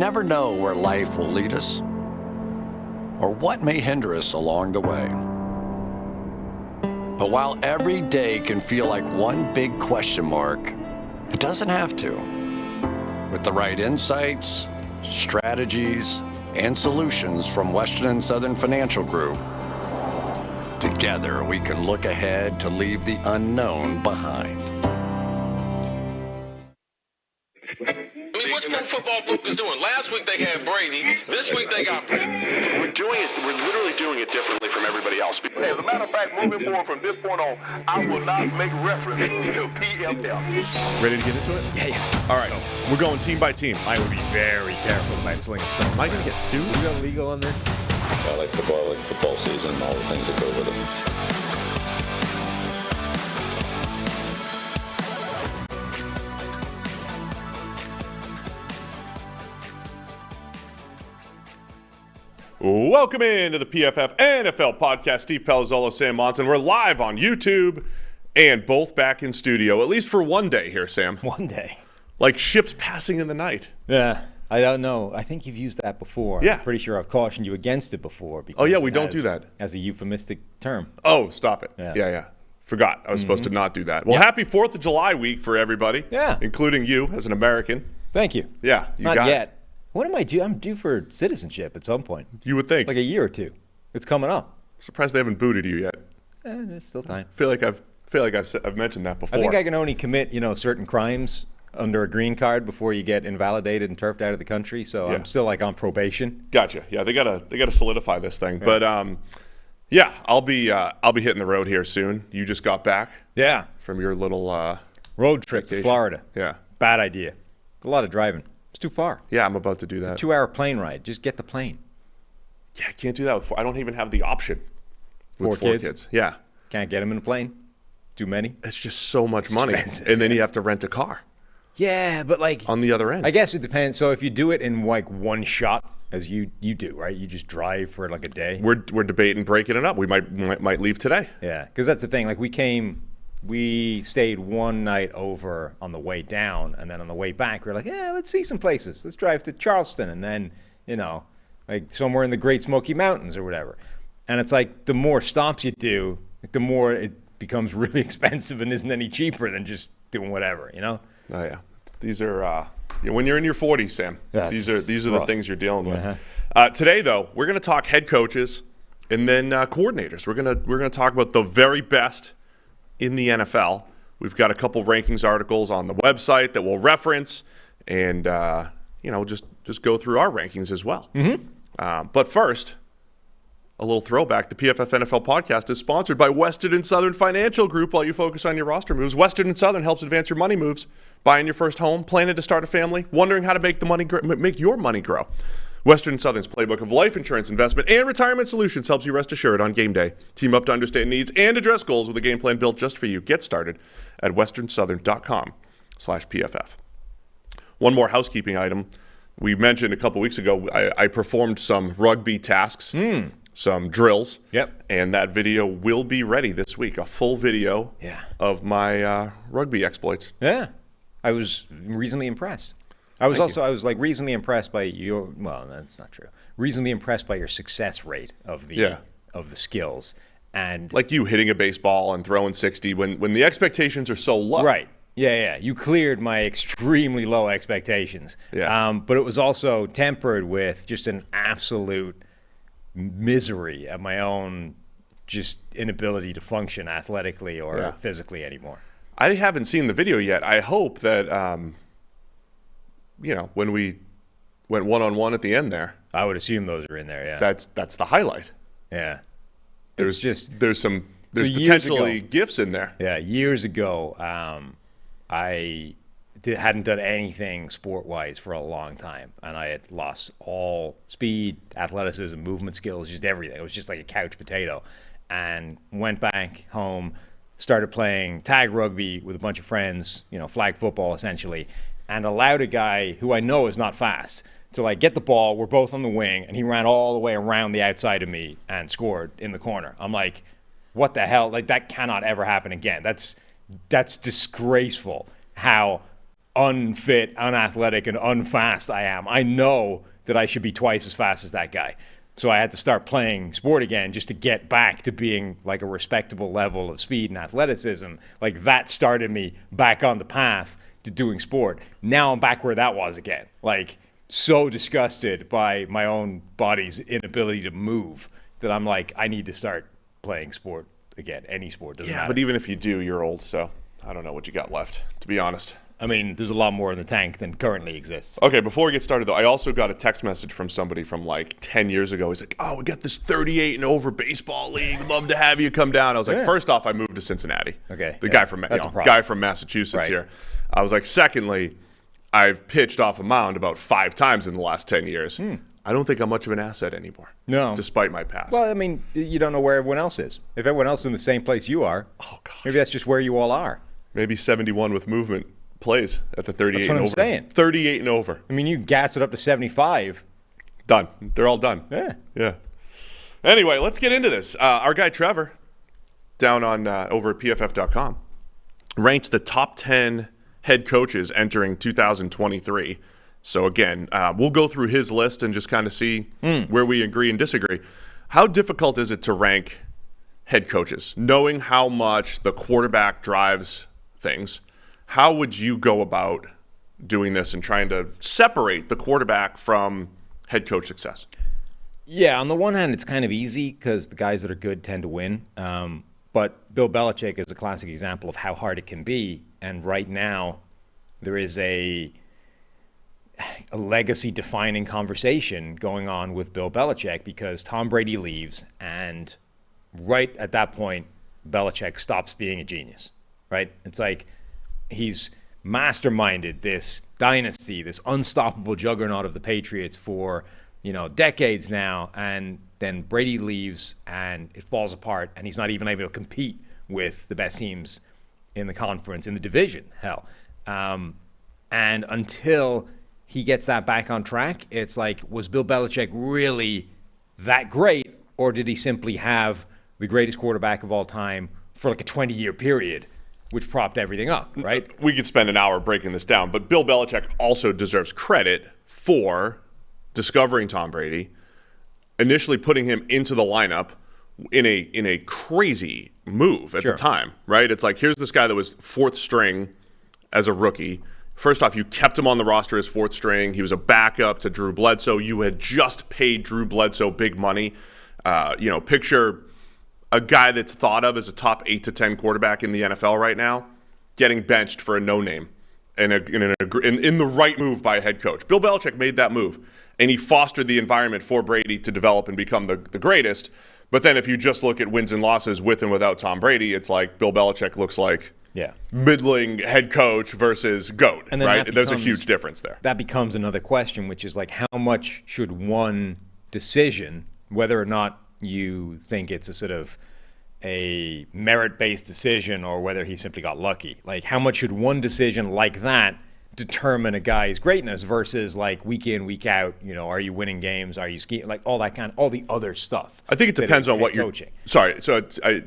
never know where life will lead us or what may hinder us along the way. But while every day can feel like one big question mark, it doesn't have to. With the right insights, strategies, and solutions from Western and Southern Financial Group, together we can look ahead to leave the unknown behind. I mean, what's Pro Football Focus doing? Last week they had Brady. This week they got Brady. We're literally doing it differently from everybody else. As a matter of fact, moving forward from this point on, I will not make reference to PFF. Ready to get into it? Yeah. All right. We're going team by team. I would be very careful about slinging stuff. Am I going to get sued? Are we got legal on this? I like football season, and all the things that go with it. Welcome into the PFF NFL podcast. Steve Palazzolo, Sam Monson. We're live on YouTube and both back in studio, at least for one day here, Sam. One day. Like ships passing in the night. Yeah. I don't know. I think you've used that before. Yeah. I'm pretty sure I've cautioned you against it before. Oh, yeah, we don't do that. As a euphemistic term. Oh, stop it. Yeah. Forgot. I was supposed to not do that. Well, happy 4th of July week for everybody. Yeah. Including you as an American. Thank you. Yeah. You not got yet. It. When am I due? I'm due for citizenship at some point. You would think. Like a year or two. It's coming up. Surprised they haven't booted you yet. There's still time. I feel like I've mentioned that before. I think I can only commit, certain crimes under a green card before you get invalidated and turfed out of the country. So Yeah. I'm still like on probation. Gotcha. Yeah, they gotta solidify this thing. Yeah. But I'll be hitting the road here soon. You just got back. Yeah. From your little road trip to Florida. Yeah. Bad idea. A lot of driving. It's too far. Yeah, I'm about to do that. It's a 2-hour plane ride. Just get the plane. Yeah, I can't do that with 4. I don't even have the option with 4 kids. Yeah. Can't get them in a plane. Too many. It's just so much money. Expensive, and then you have to rent a car. Yeah, but like on the other end. I guess it depends. So if you do it in like one shot, as you do, right? You just drive for like a day. We're debating breaking it up. We might leave today. Yeah, because that's the thing. Like we stayed one night over on the way down, and then on the way back, we're like, yeah, let's see some places. Let's drive to Charleston, and then, like somewhere in the Great Smoky Mountains or whatever. And it's like the more stops you do, the more it becomes really expensive and isn't any cheaper than just doing whatever, Oh, yeah. These are, when you're in your 40s, Sam, these are the rough. things you're dealing with. Uh-huh. Today, though, we're going to talk head coaches and then coordinators. We're gonna talk about the very best in the NFL. We've got a couple rankings articles on the website that we'll reference and, just go through our rankings as well. Mm-hmm. But first, a little throwback. The PFF NFL podcast is sponsored by Western and Southern Financial Group. While you focus on your roster moves, Western and Southern helps advance your money moves. Buying your first home, planning to start a family, wondering how to make your money grow. Western and Southern's playbook of life insurance, investment, and retirement solutions helps you rest assured on game day. Team up to understand needs and address goals with a game plan built just for you. Get started at westernsouthern.com/PFF. One more housekeeping item. We mentioned a couple weeks ago, I performed some rugby tasks, some drills. Yep. And that video will be ready this week, a full video of my rugby exploits. Yeah. I was reasonably impressed. I was reasonably impressed by your, well, that's not true. Reasonably impressed by your success rate of the skills. And like you hitting a baseball and throwing 60 when the expectations are so low. Right. Yeah. You cleared my extremely low expectations. Yeah. But it was also tempered with just an absolute misery at my own just inability to function athletically or physically anymore. I haven't seen the video yet. I hope that, when we went one-on-one at the end there. I would assume those are in there, yeah. That's the highlight. Yeah. There's potentially gifts in there. Yeah, years ago, I hadn't done anything sport-wise for a long time, and I had lost all speed, athleticism, movement skills, just everything. It was just like a couch potato. And went back home, started playing tag rugby with a bunch of friends, flag football essentially, and allowed a guy who I know is not fast to get the ball. We're both on the wing, and he ran all the way around the outside of me and scored in the corner. I'm like, what the hell? That cannot ever happen again. That's disgraceful how unfit, unathletic, and unfast I am. I know that I should be twice as fast as that guy. So I had to start playing sport again just to get back to being like a respectable level of speed and athleticism. Like that started me back on the path to doing sport. Now I'm back where that was again. Like so disgusted by my own body's inability to move that I'm like, I need to start playing sport again. Any sport doesn't matter. But even if you do, you're old, so I don't know what you got left, to be honest. I mean, there's a lot more in the tank than currently exists. Okay, before we get started, though, I also got a text message from somebody from like 10 years ago. He's like, oh, we got this 38 and over baseball league. Love to have you come down. I was like, first off, I moved to Cincinnati. Okay. The guy from Massachusetts here. I was like, secondly, I've pitched off a mound about 5 times in the last 10 years. I don't think I'm much of an asset anymore. No. Despite my past. Well, I mean, you don't know where everyone else is. If everyone else is in the same place you are, maybe that's just where you all are. Maybe 71 with movement plays at the 38 and over. That's what I'm saying. 38 and over. I mean, you gas it up to 75. Done. They're all done. Yeah. Anyway, let's get into this. Our guy Trevor, down on over at PFF.com, ranked the top 10 head coaches entering 2023. So again, we'll go through his list and just kind of see where we agree and disagree. How difficult is it to rank head coaches, knowing how much the quarterback drives things? How would you go about doing this and trying to separate the quarterback from head coach success? Yeah, on the one hand, it's kind of easy because the guys that are good tend to win. But Bill Belichick is a classic example of how hard it can be. And right now, there is a legacy-defining conversation going on with Bill Belichick because Tom Brady leaves, and right at that point, Belichick stops being a genius, right? It's like he's masterminded this dynasty, this unstoppable juggernaut of the Patriots for, decades now, and then Brady leaves and it falls apart, and he's not even able to compete with the best teams in the conference, in the division, hell. And until he gets that back on track, it's like, was Bill Belichick really that great, or did he simply have the greatest quarterback of all time for like a 20-year period, which propped everything up, right? We could spend an hour breaking this down, but Bill Belichick also deserves credit for discovering Tom Brady, initially putting him into the lineup in a crazy move at the time, right? It's like, here's this guy that was 4th string as a rookie. First off, you kept him on the roster as 4th string. He was a backup to Drew Bledsoe. You had just paid Drew Bledsoe big money. Picture a guy that's thought of as a top 8 to 10 quarterback in the NFL right now getting benched for a no-name in the right move by a head coach. Bill Belichick made that move, and he fostered the environment for Brady to develop and become the greatest. But then if you just look at wins and losses with and without Tom Brady, it's like Bill Belichick looks like middling head coach versus GOAT, and right? There's a huge difference there. That becomes another question, which is like, how much should one decision, whether or not you think it's a sort of a merit-based decision or whether he simply got lucky, like how much should one decision like that determine a guy's greatness versus like week in, week out, are you winning games? Are you skiing? Like all the other stuff. I think it depends on what you're coaching. Sorry. So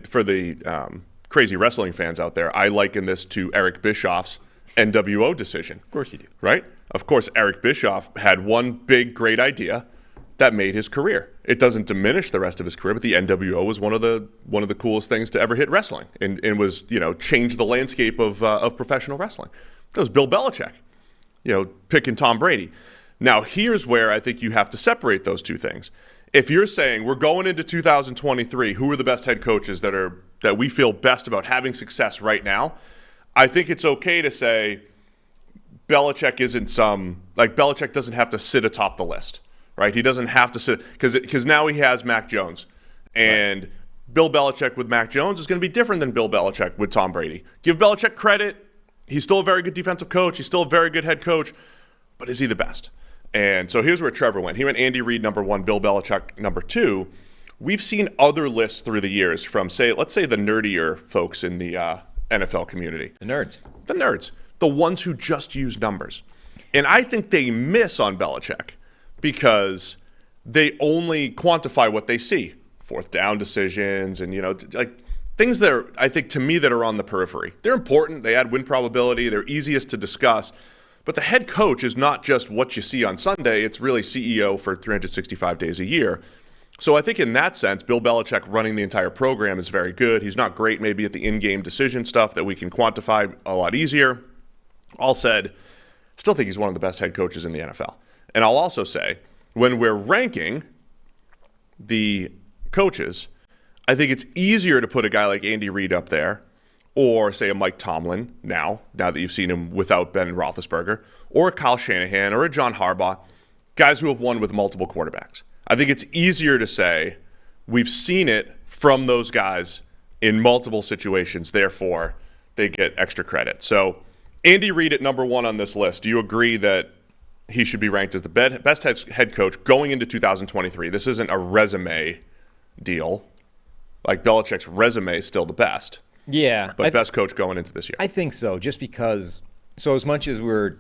for the crazy wrestling fans out there, I liken this to Eric Bischoff's NWO decision. Of course you do. Right? Of course, Eric Bischoff had one big, great idea that made his career. It doesn't diminish the rest of his career, but the NWO was one of the coolest things to ever hit wrestling, and was changed the landscape of professional wrestling. That was Bill Belichick, picking Tom Brady. Now here's where I think you have to separate those two things. If you're saying we're going into 2023, who are the best head coaches that we feel best about having success right now? I think it's okay to say Belichick Belichick doesn't have to sit atop the list. Right, he doesn't have to sit because now he has Mac Jones, and Bill Belichick with Mac Jones is going to be different than Bill Belichick with Tom Brady. Give Belichick credit; he's still a very good defensive coach. He's still a very good head coach, but is he the best? And so here's where Trevor went. He went Andy Reid number 1, Bill Belichick number 2. We've seen other lists through the years from let's say the nerdier folks in the NFL community, the nerds, the ones who just use numbers, and I think they miss on Belichick, because they only quantify what they see. 4th down decisions and, like things that are, I think, to me, that are on the periphery. They're important. They add win probability. They're easiest to discuss. But the head coach is not just what you see on Sunday. It's really CEO for 365 days a year. So I think in that sense, Bill Belichick running the entire program is very good. He's not great maybe at the in-game decision stuff that we can quantify a lot easier. All said, still think he's one of the best head coaches in the NFL. And I'll also say, when we're ranking the coaches, I think it's easier to put a guy like Andy Reid up there, or say a Mike Tomlin now that you've seen him without Ben Roethlisberger, or a Kyle Shanahan, or a John Harbaugh, guys who have won with multiple quarterbacks. I think it's easier to say we've seen it from those guys in multiple situations, therefore they get extra credit. So Andy Reid at number 1 on this list. Do you agree that he should be ranked as the best head coach going into 2023? This isn't a resume deal. Like Belichick's resume is still the best. Yeah. But best coach going into this year. I think so, just because, so as much as we're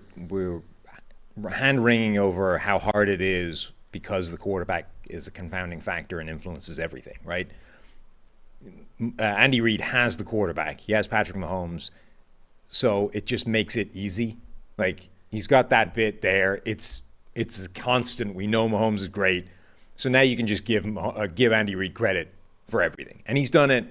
hand-wringing over how hard it is because the quarterback is a confounding factor and influences everything, right? Andy Reid has the quarterback. He has Patrick Mahomes. So it just makes it easy. Like, he's got that bit there. It's a constant. We know Mahomes is great. So now you can just give Andy Reid credit for everything. And he's done it,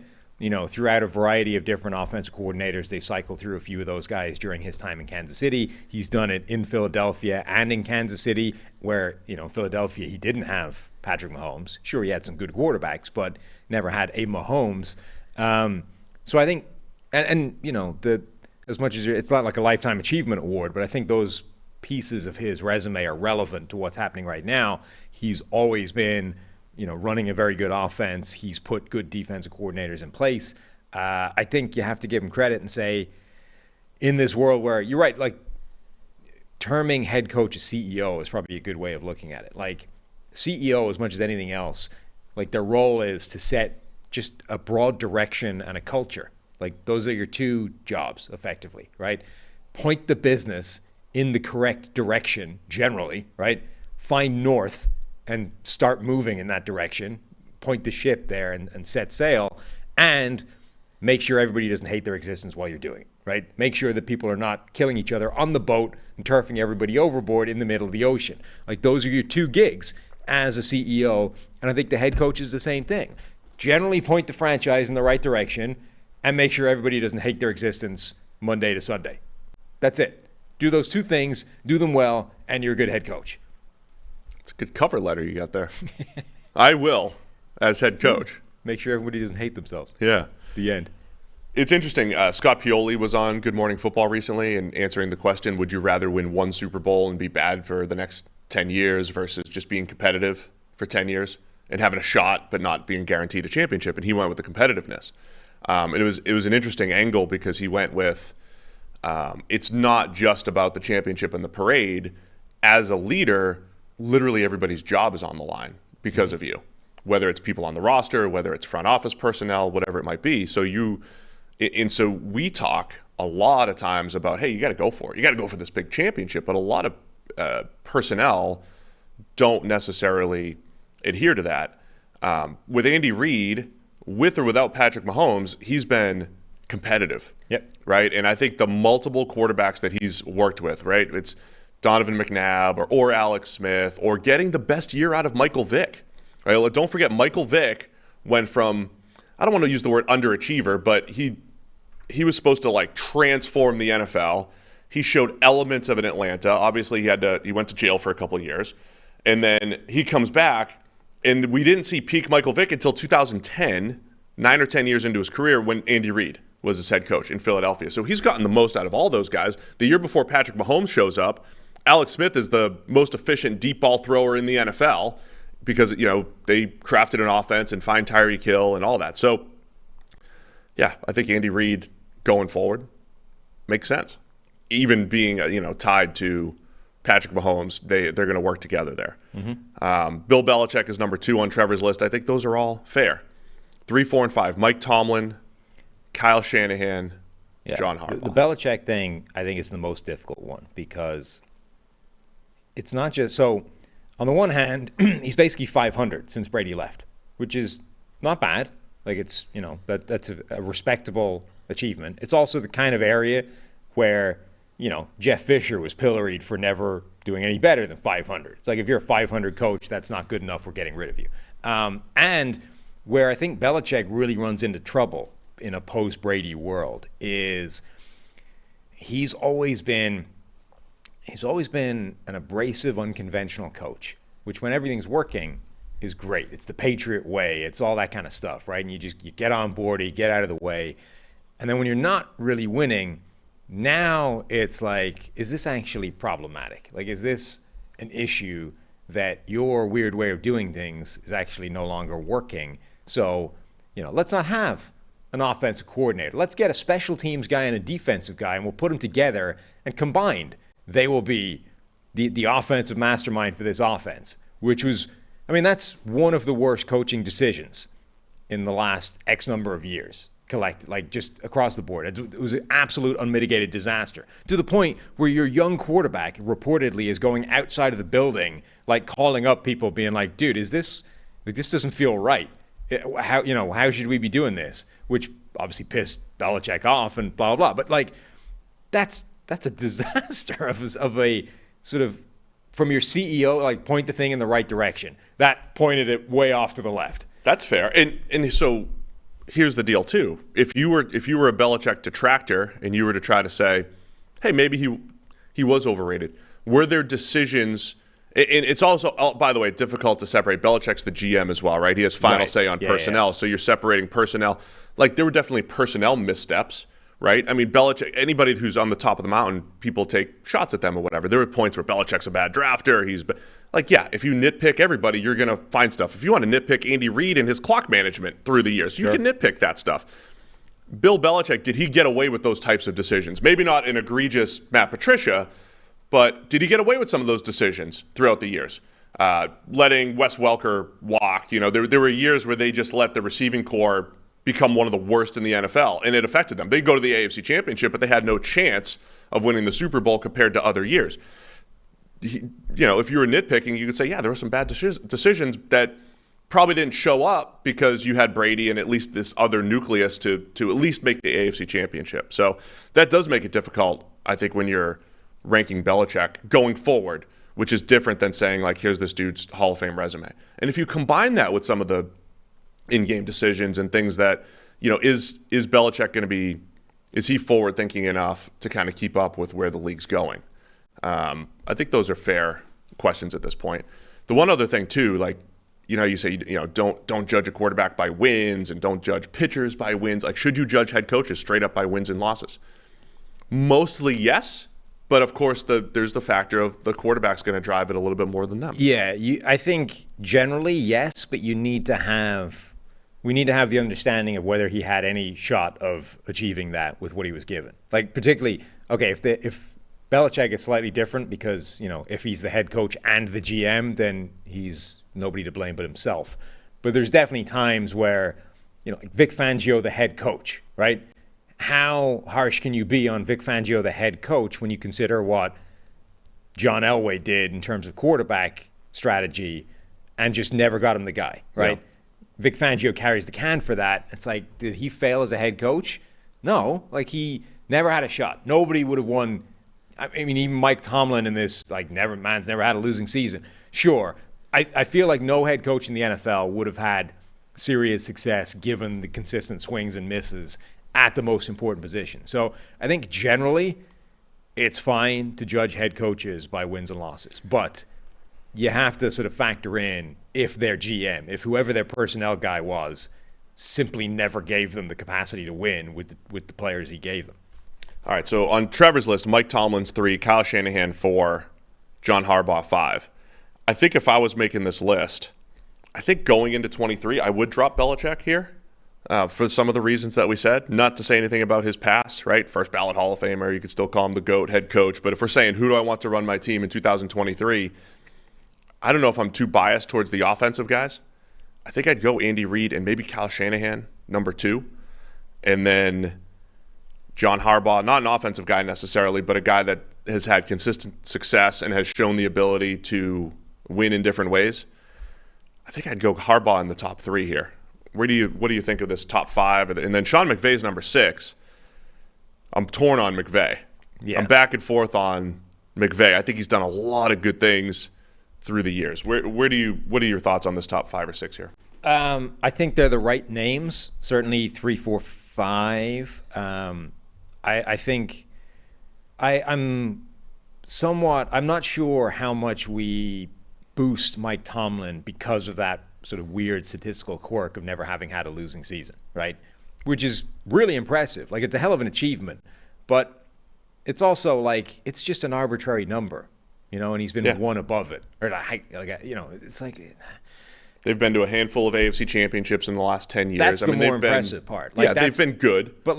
throughout a variety of different offensive coordinators. They cycled through a few of those guys during his time in Kansas City. He's done it in Philadelphia and in Kansas City, where, Philadelphia, he didn't have Patrick Mahomes. Sure, he had some good quarterbacks, but never had a Mahomes. So I think, as much as it's not like a lifetime achievement award, but I think those pieces of his resume are relevant to what's happening right now. He's always been, running a very good offense. He's put good defensive coordinators in place. I think you have to give him credit and say, in this world where, you're right, like, terming head coach a CEO is probably a good way of looking at it. Like, CEO, as much as anything else, like, their role is to set just a broad direction and a culture. Like, those are your two jobs, effectively, right? Point the business in the correct direction, generally, right? Find north and start moving in that direction. Point the ship there and set sail. And make sure everybody doesn't hate their existence while you're doing it, right? Make sure that people are not killing each other on the boat and turfing everybody overboard in the middle of the ocean. Like, those are your two gigs as a CEO. And I think the head coach is the same thing. Generally point the franchise in the right direction and make sure everybody doesn't hate their existence Monday to Sunday. That's it. Do those two things, do them well, and you're a good head coach. It's a good cover letter you got there. I will, as head coach. Make sure everybody doesn't hate themselves. Yeah. The end. It's interesting. Scott Pioli was on Good Morning Football recently and answering the question, would you rather win one Super Bowl and be bad for the next 10 years versus just being competitive for 10 years and having a shot but not being guaranteed a championship? And he went with the competitiveness. And it was an interesting angle because he went with it's not just about the championship and the parade. As a leader, literally everybody's job is on the line because of you, whether it's people on the roster, whether it's front office personnel, whatever it might be. So we talk a lot of times about, hey, you got to go for it. You got to go for this big championship. But a lot of personnel don't necessarily adhere to that. With Andy Reid, with or without Patrick Mahomes, he's been competitive. Yep. Right? And I think the multiple quarterbacks that he's worked with, right? It's Donovan McNabb or Alex Smith or getting the best year out of Michael Vick. Right? Don't forget, Michael Vick went from, I don't want to use the word underachiever, but he was supposed to like transform the NFL. He showed elements of it in Atlanta. Obviously, he went to jail for a couple of years. And then he comes back, and we didn't see peak Michael Vick until 2010, 9 or 10 years into his career, when Andy Reid was his head coach in Philadelphia. So he's gotten the most out of all those guys. The year before Patrick Mahomes shows up, Alex Smith is the most efficient deep ball thrower in the NFL because, they crafted an offense and find Tyreek Hill and all that. So, yeah, I think Andy Reid going forward makes sense. Even being, tied to Patrick Mahomes, they're going to work together there. Mm-hmm. Bill Belichick is number 2 on Trevor's list. I think those are all fair. 3, 4, and 5. Mike Tomlin, Kyle Shanahan, John Harbaugh. The Belichick thing, I think, is the most difficult one because it's not just so. On the one hand, he's basically 500 since Brady left, which is not bad. Like it's that's a respectable achievement. It's also the kind of area where Jeff Fisher was pilloried for never doing any better than 500. It's like, if you're a 500 coach, that's not good enough. We're getting rid of you. And where I think Belichick really runs into trouble in a post-Brady world is he's always been an abrasive, unconventional coach, which when everything's working is great. It's the Patriot way. It's all that kind of stuff, right? And you get on board, you get out of the way. And then when you're not really winning, now it's like, is this actually problematic? Like, is this an issue that your weird way of doing things is actually no longer working? So, let's not have an offensive coordinator. Let's get a special teams guy and a defensive guy, and we'll put them together, and combined, they will be the offensive mastermind for this offense, which was, that's one of the worst coaching decisions in the last X number of years. Just across the board. It was an absolute unmitigated disaster, to the point where your young quarterback reportedly is going outside of the building, like calling up people, being like, dude, this doesn't feel right. How should we be doing this? Which obviously pissed Belichick off and blah, blah, blah. But that's a disaster of a sort of, from your CEO, point the thing in the right direction. That pointed it way off to the left. That's fair. And so here's the deal too. If you were a Belichick detractor and you were to try to say, hey, maybe he was overrated, were there decisions? And it's also, by the way, difficult to separate. Belichick's the GM as well, right? He has final say on personnel. Yeah. So you're separating personnel. There were definitely personnel missteps, right? Belichick, anybody who's on the top of the mountain, people take shots at them or whatever. There were points where Belichick's a bad drafter. If you nitpick everybody, you're going to find stuff. If you want to nitpick Andy Reid and his clock management through the years, you can nitpick that stuff. Bill Belichick, did he get away with those types of decisions? Maybe not an egregious Matt Patricia, but did he get away with some of those decisions throughout the years? Letting Wes Welker walk. There were years where they just let the receiving corps become one of the worst in the NFL, and it affected them. They go to the AFC Championship, but they had no chance of winning the Super Bowl compared to other years. If you were nitpicking, you could say, yeah, there were some bad decisions that probably didn't show up because you had Brady and at least this other nucleus to at least make the AFC Championship. So that does make it difficult, I think, when you're ranking Belichick going forward, which is different than saying, here's this dude's Hall of Fame resume. And if you combine that with some of the in-game decisions and things that, is Belichick going to be, is he forward-thinking enough to kind of keep up with where the league's going? I think those are fair questions at this point. The one other thing too, you say, don't judge a quarterback by wins and don't judge pitchers by wins. Should you judge head coaches straight up by wins and losses? Mostly yes, but of course there's the factor of the quarterback's going to drive it a little bit more than them. Yeah, I think generally yes, but we need to have the understanding of whether he had any shot of achieving that with what he was given. Particularly, okay, if Belichick is slightly different because, if he's the head coach and the GM, then he's nobody to blame but himself. But there's definitely times where, Vic Fangio, the head coach, right? How harsh can you be on Vic Fangio, the head coach, when you consider what John Elway did in terms of quarterback strategy and just never got him the guy, right? Yeah. Vic Fangio carries the can for that. It's did he fail as a head coach? No, he never had a shot. Nobody would have won. Even Mike Tomlin in this, man's never had a losing season. Sure, I feel like no head coach in the NFL would have had serious success given the consistent swings and misses at the most important position. So I think generally it's fine to judge head coaches by wins and losses, but you have to sort of factor in if their GM, if whoever their personnel guy was, simply never gave them the capacity to win with the players he gave them. All right, so on Trevor's list, Mike Tomlin's 3, Kyle Shanahan 4, John Harbaugh 5. I think if I was making this list, I think going into 23, I would drop Belichick here for some of the reasons that we said. Not to say anything about his past, right? First ballot Hall of Famer, you could still call him the GOAT head coach. But if we're saying who do I want to run my team in 2023, I don't know if I'm too biased towards the offensive guys. I think I'd go Andy Reid and maybe Kyle Shanahan, number 2. And then John Harbaugh, not an offensive guy necessarily, but a guy that has had consistent success and has shown the ability to win in different ways. I think I'd go Harbaugh in the top 3 here. What do you think of this top 5? And then Sean McVay's number 6. I'm torn on McVay. Yeah. I'm back and forth on McVay. I think he's done a lot of good things through the years. What are your thoughts on this top 5 or 6 here? I think they're the right names. Certainly 3, 4, 5. I think I'm not sure how much we boost Mike Tomlin because of that sort of weird statistical quirk of never having had a losing season, right? Which is really impressive. Like, it's a hell of an achievement, but it's also like, it's just an arbitrary number, and he's been one above it. Or it's like, they've been to a handful of AFC championships in the last 10 years. That's the more impressive part. They've been good. But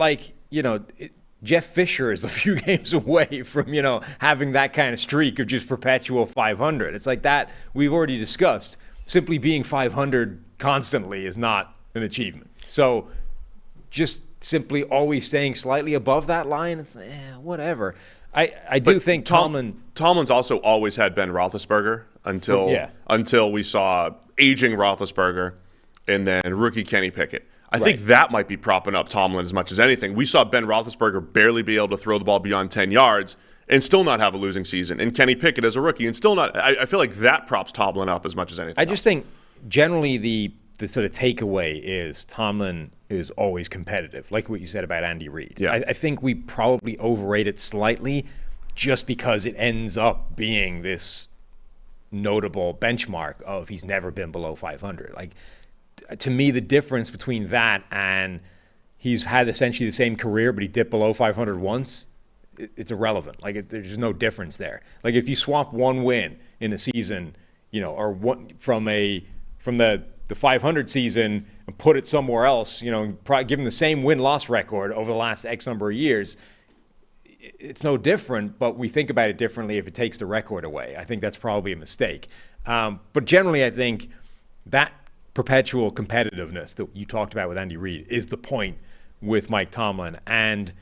Jeff Fisher is a few games away from, having that kind of streak of just perpetual 500. It's like that we've already discussed. Simply being 500 constantly is not an achievement. So just simply always staying slightly above that line, it's whatever. I do think Tomlin's also always had Ben Roethlisberger until we saw aging Roethlisberger and then rookie Kenny Pickett. I think that might be propping up Tomlin as much as anything. We saw Ben Roethlisberger barely be able to throw the ball beyond 10 yards and still not have a losing season, and Kenny Pickett as a rookie and still not. I feel like that props Tomlin up as much as anything. I just think generally the sort of takeaway is Tomlin is always competitive, like what you said about Andy Reid. Yeah. I think we probably overrate it slightly just because it ends up being this notable benchmark of he's never been below 500. Like, to me, the difference between that and he's had essentially the same career, but he dipped below 500 once, it's irrelevant. Like, there's no difference there. Like, if you swap one win in a season, or one from the 500 season and put it somewhere else, probably give him the same win-loss record over the last X number of years, it's no different, but we think about it differently if it takes the record away. I think that's probably a mistake. But generally, I think that perpetual competitiveness that you talked about with Andy Reid is the point with Mike Tomlin. And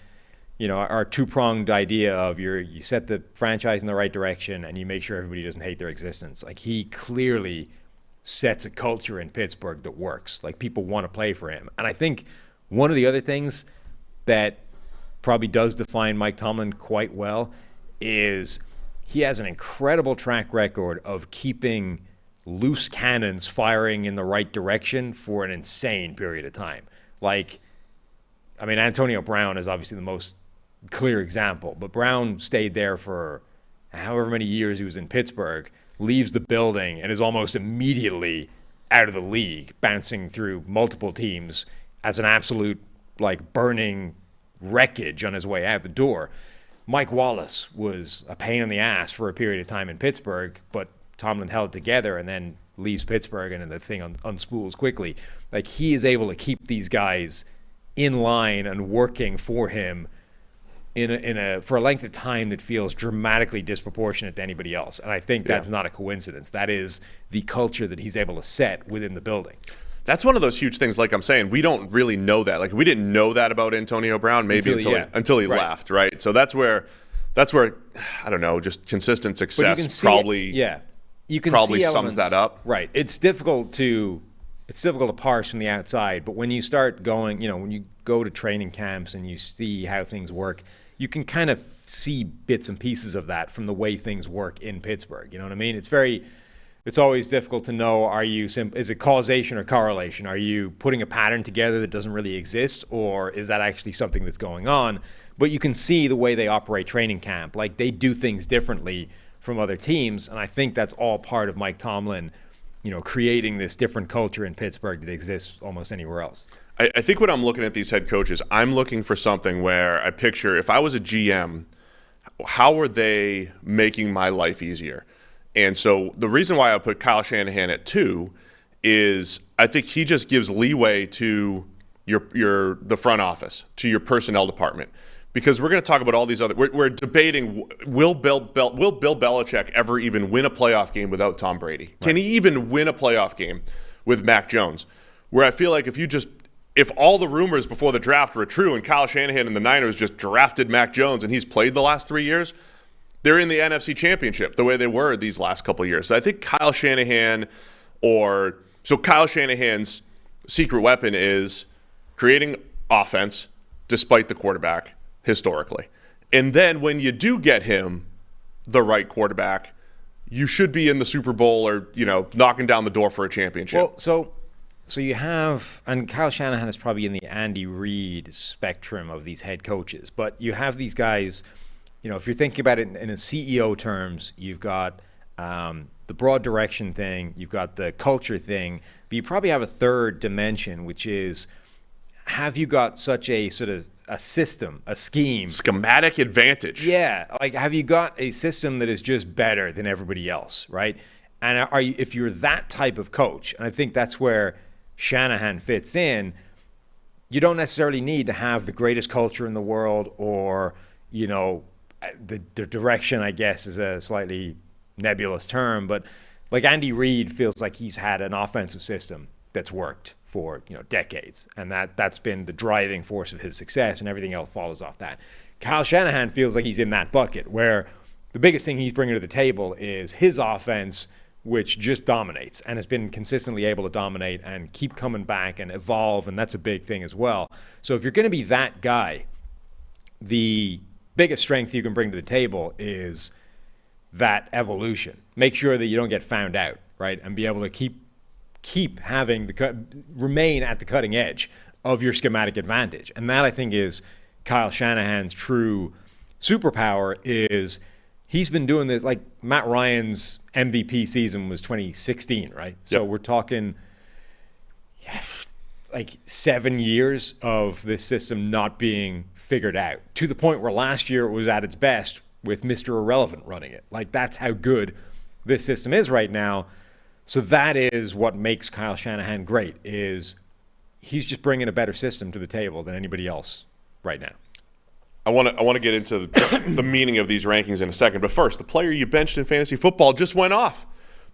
our two-pronged idea of you set the franchise in the right direction and you make sure everybody doesn't hate their existence. Like, he clearly sets a culture in Pittsburgh that works. Like, people want to play for him. And I think one of the other things that probably does define Mike Tomlin quite well is he has an incredible track record of keeping loose cannons firing in the right direction for an insane period of time. Like, I mean, Antonio Brown is obviously the most clear example, but Brown stayed there for however many years he was in Pittsburgh, leaves the building, and is almost immediately out of the league, bouncing through multiple teams as an absolute, burning wreckage on his way out the door. Mike Wallace was a pain in the ass for a period of time in Pittsburgh, but Tomlin held together and then leaves Pittsburgh, and then the thing unspools quickly. Like, he is able to keep these guys in line and working for him for a length of time that feels dramatically disproportionate to anybody else. And I think that's not a coincidence. That is the culture that he's able to set within the building. That's one of those huge things. Like I'm saying, we don't really know that. Like, we didn't know that about Antonio Brown maybe until he left, right? So that's where I don't know, just consistent success probably sums that up. Right. It's difficult to parse from the outside, but when you start going, when you go to training camps and you see how things work, you can kind of see bits and pieces of that from the way things work in Pittsburgh. You know what I mean? It's always difficult to know, is it causation or correlation? Are you putting a pattern together that doesn't really exist, or is that actually something that's going on? But you can see the way they operate training camp. Like, they do things differently from other teams, and I think that's all part of Mike Tomlin, creating this different culture in Pittsburgh that exists almost anywhere else. I think when I'm looking at these head coaches, I'm looking for something where I picture, if I was a GM, how are they making my life easier? And so the reason why I put Kyle Shanahan at 2 is I think he just gives leeway to the front office, to your personnel department. Because we're going to talk about all these other – we're debating, will Bill Belichick ever even win a playoff game without Tom Brady? Right. Can he even win a playoff game with Mac Jones? Where I feel like if all the rumors before the draft were true and Kyle Shanahan and the Niners just drafted Mac Jones and he's played the last 3 years – they're in the NFC Championship the way they were these last couple of years. So I think Kyle Shanahan's secret weapon is creating offense despite the quarterback historically. And then when you do get him the right quarterback, you should be in the Super Bowl or, knocking down the door for a championship. Well, so you have, and Kyle Shanahan is probably in the Andy Reid spectrum of these head coaches, but you have these guys, if you're thinking about it in a CEO terms, you've got the broad direction thing, you've got the culture thing, but you probably have a third dimension, which is, have you got such a sort of a system, a scheme, schematic advantage? Yeah, like have you got a system that is just better than everybody else, right? And if you're that type of coach, and I think that's where Shanahan fits in, you don't necessarily need to have the greatest culture in the world, or the direction, I guess, is a slightly nebulous term, but like Andy Reid feels like he's had an offensive system that's worked for decades, and that's been the driving force of his success, and everything else follows off that. Kyle Shanahan feels like he's in that bucket where the biggest thing he's bringing to the table is his offense, which just dominates and has been consistently able to dominate and keep coming back and evolve, and that's a big thing as well. So if you're going to be that guy, the biggest strength you can bring to the table is that evolution. Make sure that you don't get found out, right? And be able to keep having remain at the cutting edge of your schematic advantage. And that, I think, is Kyle Shanahan's true superpower. Is he's been doing this, like Matt Ryan's MVP season was 2016, right? So we're talking like 7 years of this system not being figured out, to the point where last year it was at its best with Mr. Irrelevant running it. Like, that's how good this system is right now. So that is what makes Kyle Shanahan great, is he's just bringing a better system to the table than anybody else right now. I want to get into the meaning of these rankings in a second, but first, the player you benched in fantasy football just went off.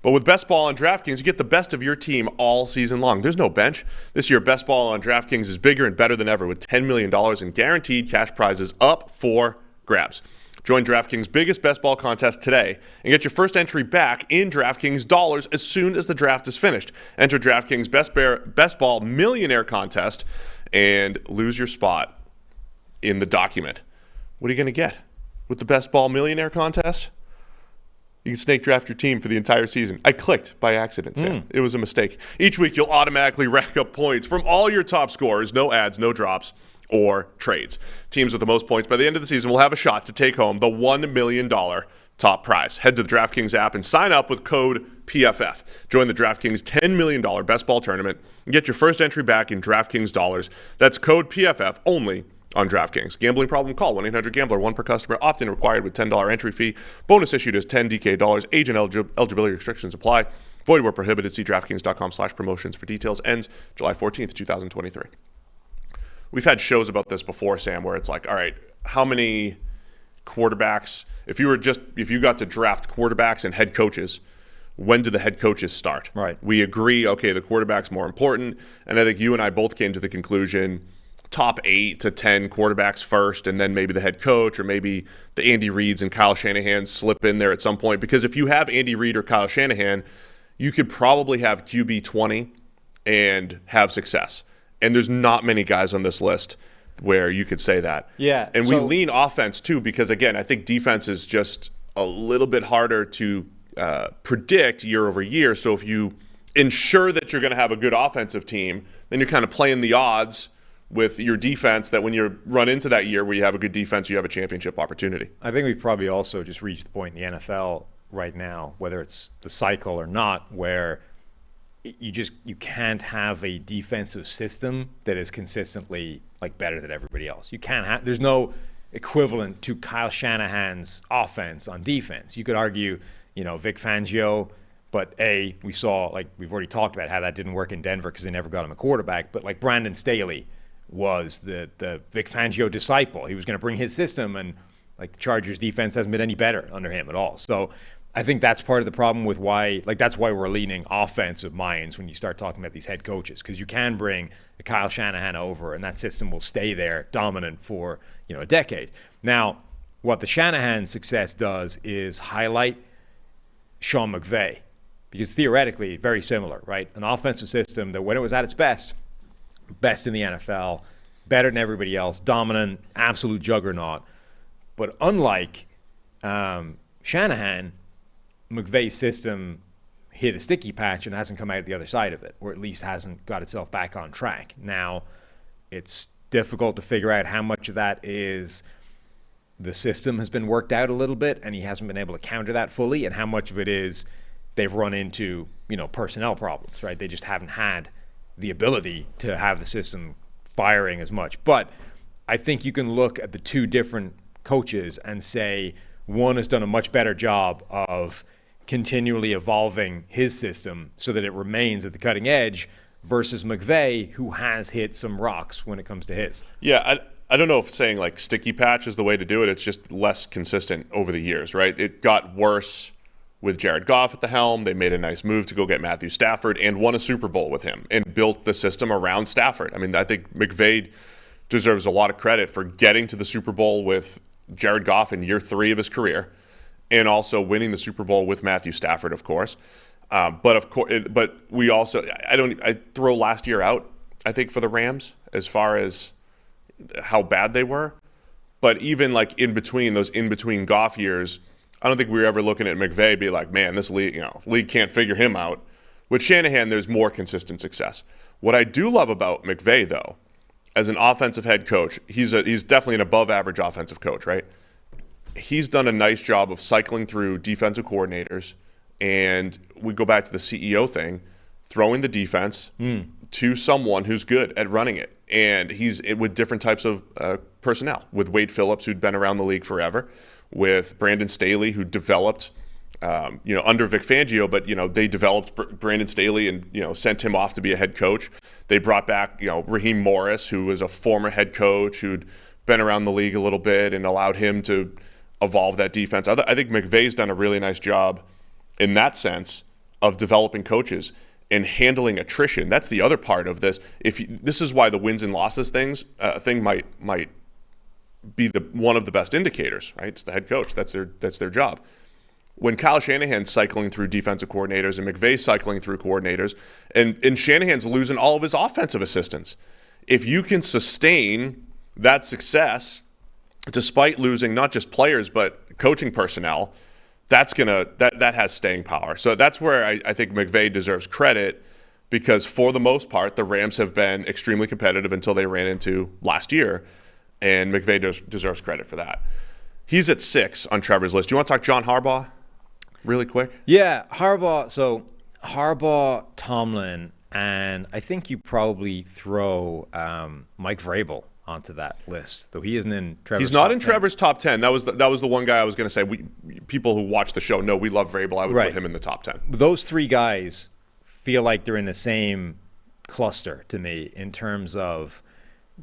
But with Best Ball on DraftKings, you get the best of your team all season long. There's no bench. This year, Best Ball on DraftKings is bigger and better than ever, with $10 million in guaranteed cash prizes up for grabs. Join DraftKings' biggest best ball contest today and get your first entry back in DraftKings dollars as soon as the draft is finished. Enter DraftKings' Best Ball Millionaire Contest and lose your spot in the document. What are you going to get with the Best Ball Millionaire Contest? You can snake draft your team for the entire season. I clicked by accident, Sam. It was a mistake. Each week, you'll automatically rack up points from all your top scorers. No ads, no drops, or trades. Teams with the most points by the end of the season will have a shot to take home the $1 million top prize. Head to the DraftKings app and sign up with code PFF. Join the DraftKings $10 million Best Ball Tournament and get your first entry back in DraftKings dollars. That's code PFF only on DraftKings. Gambling problem? Call 1-800-GAMBLER. One per customer. Opt-in required with $10 entry fee. Bonus issued as 10 DK dollars. Age and eligibility restrictions apply. Void where prohibited. See DraftKings.com/promotions for details. Ends July 14th, 2023. We've had shows about this before, Sam, where it's like, all right, how many quarterbacks, if you got to draft quarterbacks and head coaches, when do the head coaches start? Right. We agree, okay, the quarterback's more important. And I think you and I both came to the conclusion, top 8 to 10 quarterbacks first, and then maybe the head coach, or maybe the Andy Reids and Kyle Shanahan slip in there at some point. Because if you have Andy Reid or Kyle Shanahan, you could probably have QB 20 and have success. And there's not many guys on this list where you could say that. Yeah. And we lean offense too, because again, I think defense is just a little bit harder to predict year over year. So if you ensure that you're going to have a good offensive team, then you're kind of playing the odds with your defense that when you run into that year where you have a good defense, you have a championship opportunity. I think we've probably also just reached the point in the NFL right now, whether it's the cycle or not, where you can't have a defensive system that is consistently like better than everybody else. You can't have, there's no equivalent to Kyle Shanahan's offense on defense. You could argue, Vic Fangio, but we saw, like we've already talked about how that didn't work in Denver because they never got him a quarterback, but like Brandon Staley was the Vic Fangio disciple. He was going to bring his system, and like the Chargers defense hasn't been any better under him at all. So I think that's part of the problem with that's why we're leaning offensive minds when you start talking about these head coaches, because you can bring the Kyle Shanahan over and that system will stay there dominant for, a decade. Now, what the Shanahan success does is highlight Sean McVay, because theoretically very similar, right? An offensive system that when it was at its best in the NFL, better than everybody else, dominant, absolute juggernaut. But unlike Shanahan, McVay's system hit a sticky patch and hasn't come out the other side of it, or at least hasn't got itself back on track. Now, it's difficult to figure out how much of that is the system has been worked out a little bit and he hasn't been able to counter that fully, and how much of it is they've run into, personnel problems, right? They just haven't had the ability to have the system firing as much. But I think you can look at the two different coaches and say one has done a much better job of continually evolving his system so that it remains at the cutting edge, versus McVay, who has hit some rocks when it comes to his. Yeah, I don't know if saying like sticky patch is the way to do it. It's just less consistent over the years, right? It got worse with Jared Goff at the helm. They made a nice move to go get Matthew Stafford and won a Super Bowl with him and built the system around Stafford. I mean, I think McVay deserves a lot of credit for getting to the Super Bowl with Jared Goff in year 3 of his career, and also winning the Super Bowl with Matthew Stafford, of course. But we also, I throw last year out, I think, for the Rams as far as how bad they were. But even like those in between Goff years, I don't think we were ever looking at McVay be like, man, this league, league can't figure him out. With Shanahan, there's more consistent success. What I do love about McVay, though, as an offensive head coach, he's definitely an above average offensive coach, right? He's done a nice job of cycling through defensive coordinators. And we go back to the CEO thing, throwing the defense to someone who's good at running it. And he's with different types of personnel, with Wade Phillips, who'd been around the league forever, with Brandon Staley, who developed, under Vic Fangio, but, they developed Brandon Staley and, sent him off to be a head coach. They brought back, Raheem Morris, who was a former head coach who'd been around the league a little bit and allowed him to evolve that defense. I think McVay's done a really nice job in that sense of developing coaches and handling attrition. That's the other part of this. This is why the wins and losses thing might be one of the best indicators, right? It's the head coach. That's their job. When Kyle Shanahan's cycling through defensive coordinators and McVay's cycling through coordinators, and Shanahan's losing all of his offensive assistants, if you can sustain that success despite losing not just players but coaching personnel, that has staying power. So that's where I think McVay deserves credit, because for the most part, the Rams have been extremely competitive until they ran into last year, and McVay deserves credit for that. He's at 6 on Trevor's list. Do you want to talk John Harbaugh really quick? Yeah, Harbaugh. So Harbaugh, Tomlin, and I think you probably throw Mike Vrabel onto that list, though he isn't in Trevor's He's not top in 10. Trevor's top 10. That was the one guy I was going to say. People who watch the show know we love Vrabel. I would put him in the top 10. Those 3 guys feel like they're in the same cluster to me in terms of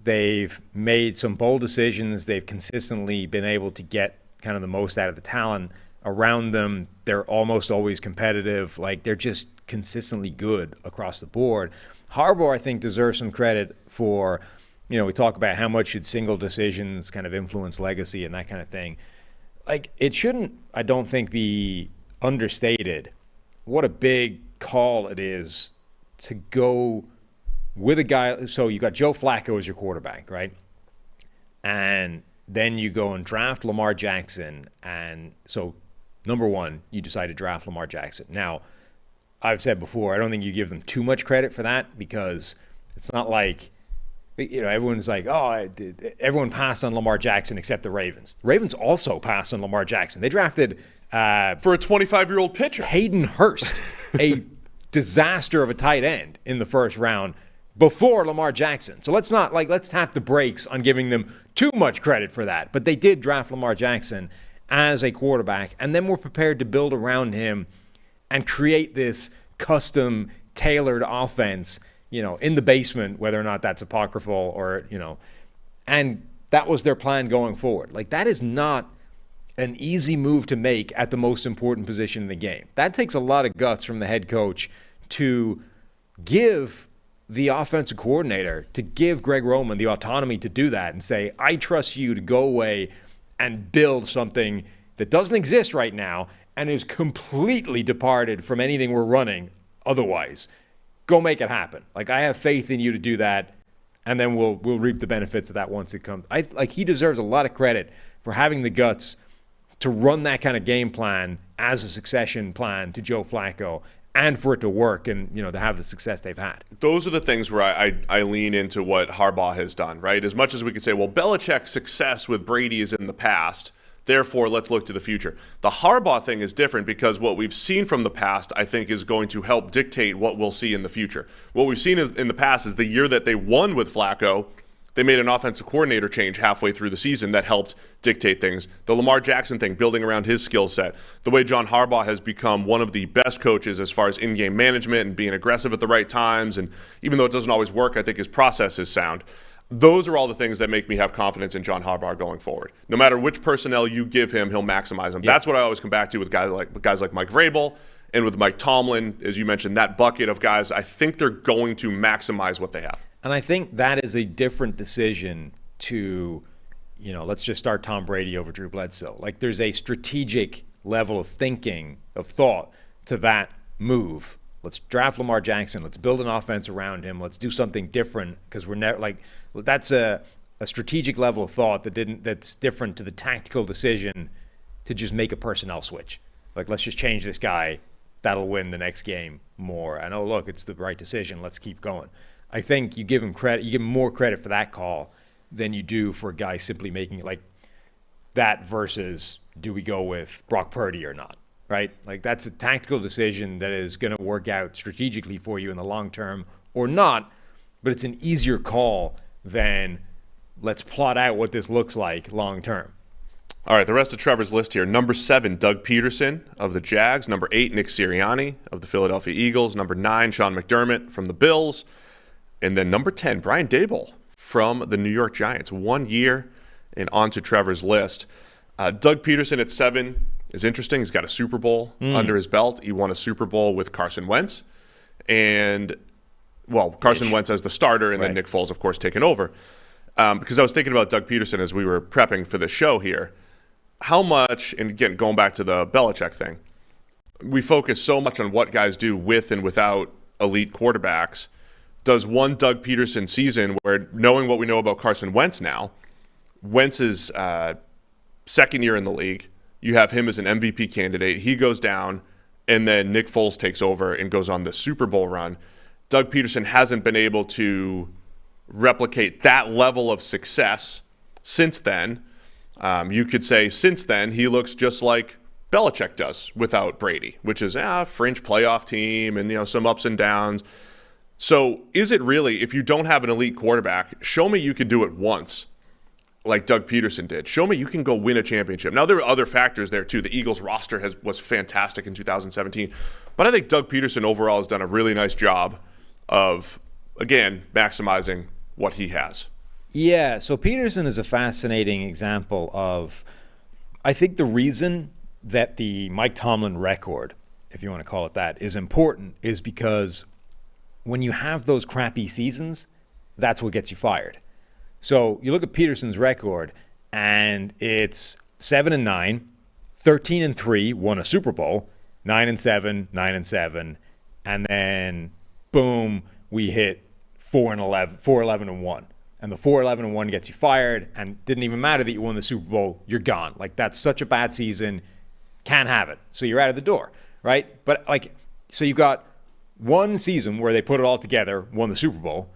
they've made some bold decisions. They've consistently been able to get kind of the most out of the talent around them. They're almost always competitive. Like, they're just consistently good across the board. Harbaugh, I think, deserves some credit for, we talk about how much should single decisions kind of influence legacy and that kind of thing. Like, it shouldn't, I don't think, be understated what a big call it is to go with a guy. So you got Joe Flacco as your quarterback, right? And then you go and draft Lamar Jackson. And so, number one, you decide to draft Lamar Jackson. Now, I've said before, I don't think you give them too much credit for that, because it's not like, everyone's like, everyone passed on Lamar Jackson except the Ravens. The Ravens also passed on Lamar Jackson. They drafted for a 25-year-old pitcher, Hayden Hurst, a disaster of a tight end in the first round before Lamar Jackson. So let's tap the brakes on giving them too much credit for that. But they did draft Lamar Jackson as a quarterback, and then were prepared to build around him and create this custom tailored offense, in the basement, whether or not that's apocryphal or, and that was their plan going forward. Like, that is not an easy move to make at the most important position in the game. That takes a lot of guts from the head coach to give the offensive coordinator, to give Greg Roman the autonomy to do that and say, I trust you to go away and build something that doesn't exist right now and is completely departed from anything we're running otherwise. Go make it happen. Like, I have faith in you to do that, and then we'll reap the benefits of that once it comes. He deserves a lot of credit for having the guts to run that kind of game plan as a succession plan to Joe Flacco, and for it to work and, to have the success they've had. Those are the things where I lean into what Harbaugh has done, right? As much as we could say, well, Belichick's success with Brady is in the past, therefore let's look to the future. The Harbaugh thing is different because what we've seen from the past, I think, is going to help dictate what we'll see in the future. What we've seen in the past is the year that they won with Flacco, they made an offensive coordinator change halfway through the season that helped dictate things. The Lamar Jackson thing, building around his skill set. The way John Harbaugh has become one of the best coaches as far as in-game management and being aggressive at the right times. And even though it doesn't always work, I think his process is sound. Those are all the things that make me have confidence in John Harbaugh going forward. No matter which personnel you give him, he'll maximize them. Yeah. That's what I always come back to with guys like Mike Vrabel and with Mike Tomlin, as you mentioned, that bucket of guys. I think they're going to maximize what they have. And I think that is a different decision to, let's just start Tom Brady over Drew Bledsoe. Like, there's a strategic level of thinking, of thought to that move. Let's draft Lamar Jackson. Let's build an offense around him. Let's do something different, because we're never that's a strategic level of thought that's different to the tactical decision to just make a personnel switch. Like, let's just change this guy. That'll win the next game more. And look, it's the right decision. Let's keep going. I think you give him credit. You give him more credit for that call than you do for a guy simply making it like that versus do we go with Brock Purdy or not, right? Like, that's a tactical decision that is going to work out strategically for you in the long term or not, but it's an easier call than let's plot out what this looks like long term. All right, the rest of Trevor's list here. Number 7, Doug Peterson of the Jags. Number 8, Nick Sirianni of the Philadelphia Eagles. Number 9, Sean McDermott from the Bills. And then number 10, Brian Daboll from the New York Giants. 1 year and onto Trevor's list. Doug Peterson at 7 is interesting. He's got a Super Bowl under his belt. He won a Super Bowl with Carson Wentz. And, Carson Wentz as the starter, and then Nick Foles, of course, taking over. Because I was thinking about Doug Peterson as we were prepping for the show here. How much, and again, going back to the Belichick thing, we focus so much on what guys do with and without elite quarterbacks. Does one Doug Peterson season where, knowing what we know about Carson Wentz now, Wentz's second year in the league, you have him as an MVP candidate. He goes down, and then Nick Foles takes over and goes on the Super Bowl run. Doug Peterson hasn't been able to replicate that level of success since then. You could say since then he looks just like Belichick does without Brady, which is a fringe playoff team and some ups and downs. So is it really, if you don't have an elite quarterback, show me you could do it once like Doug Peterson did. Show me you can go win a championship. Now, there are other factors there, too. The Eagles roster was fantastic in 2017. But I think Doug Peterson overall has done a really nice job of, again, maximizing what he has. Yeah, so Peterson is a fascinating example of, I think the reason that the Mike Tomlin record, if you want to call it that, is important is because when you have those crappy seasons, that's what gets you fired. So you look at Peterson's record, and it's 7-9, 13-3, won a Super Bowl, 9-7, 9-7, and then boom, we hit 4-11-1. And the 4-11-1 gets you fired, and didn't even matter that you won the Super Bowl, you're gone. Like, that's such a bad season, can't have it. So you're out of the door, right? But so you got one season where they put it all together, won the Super Bowl,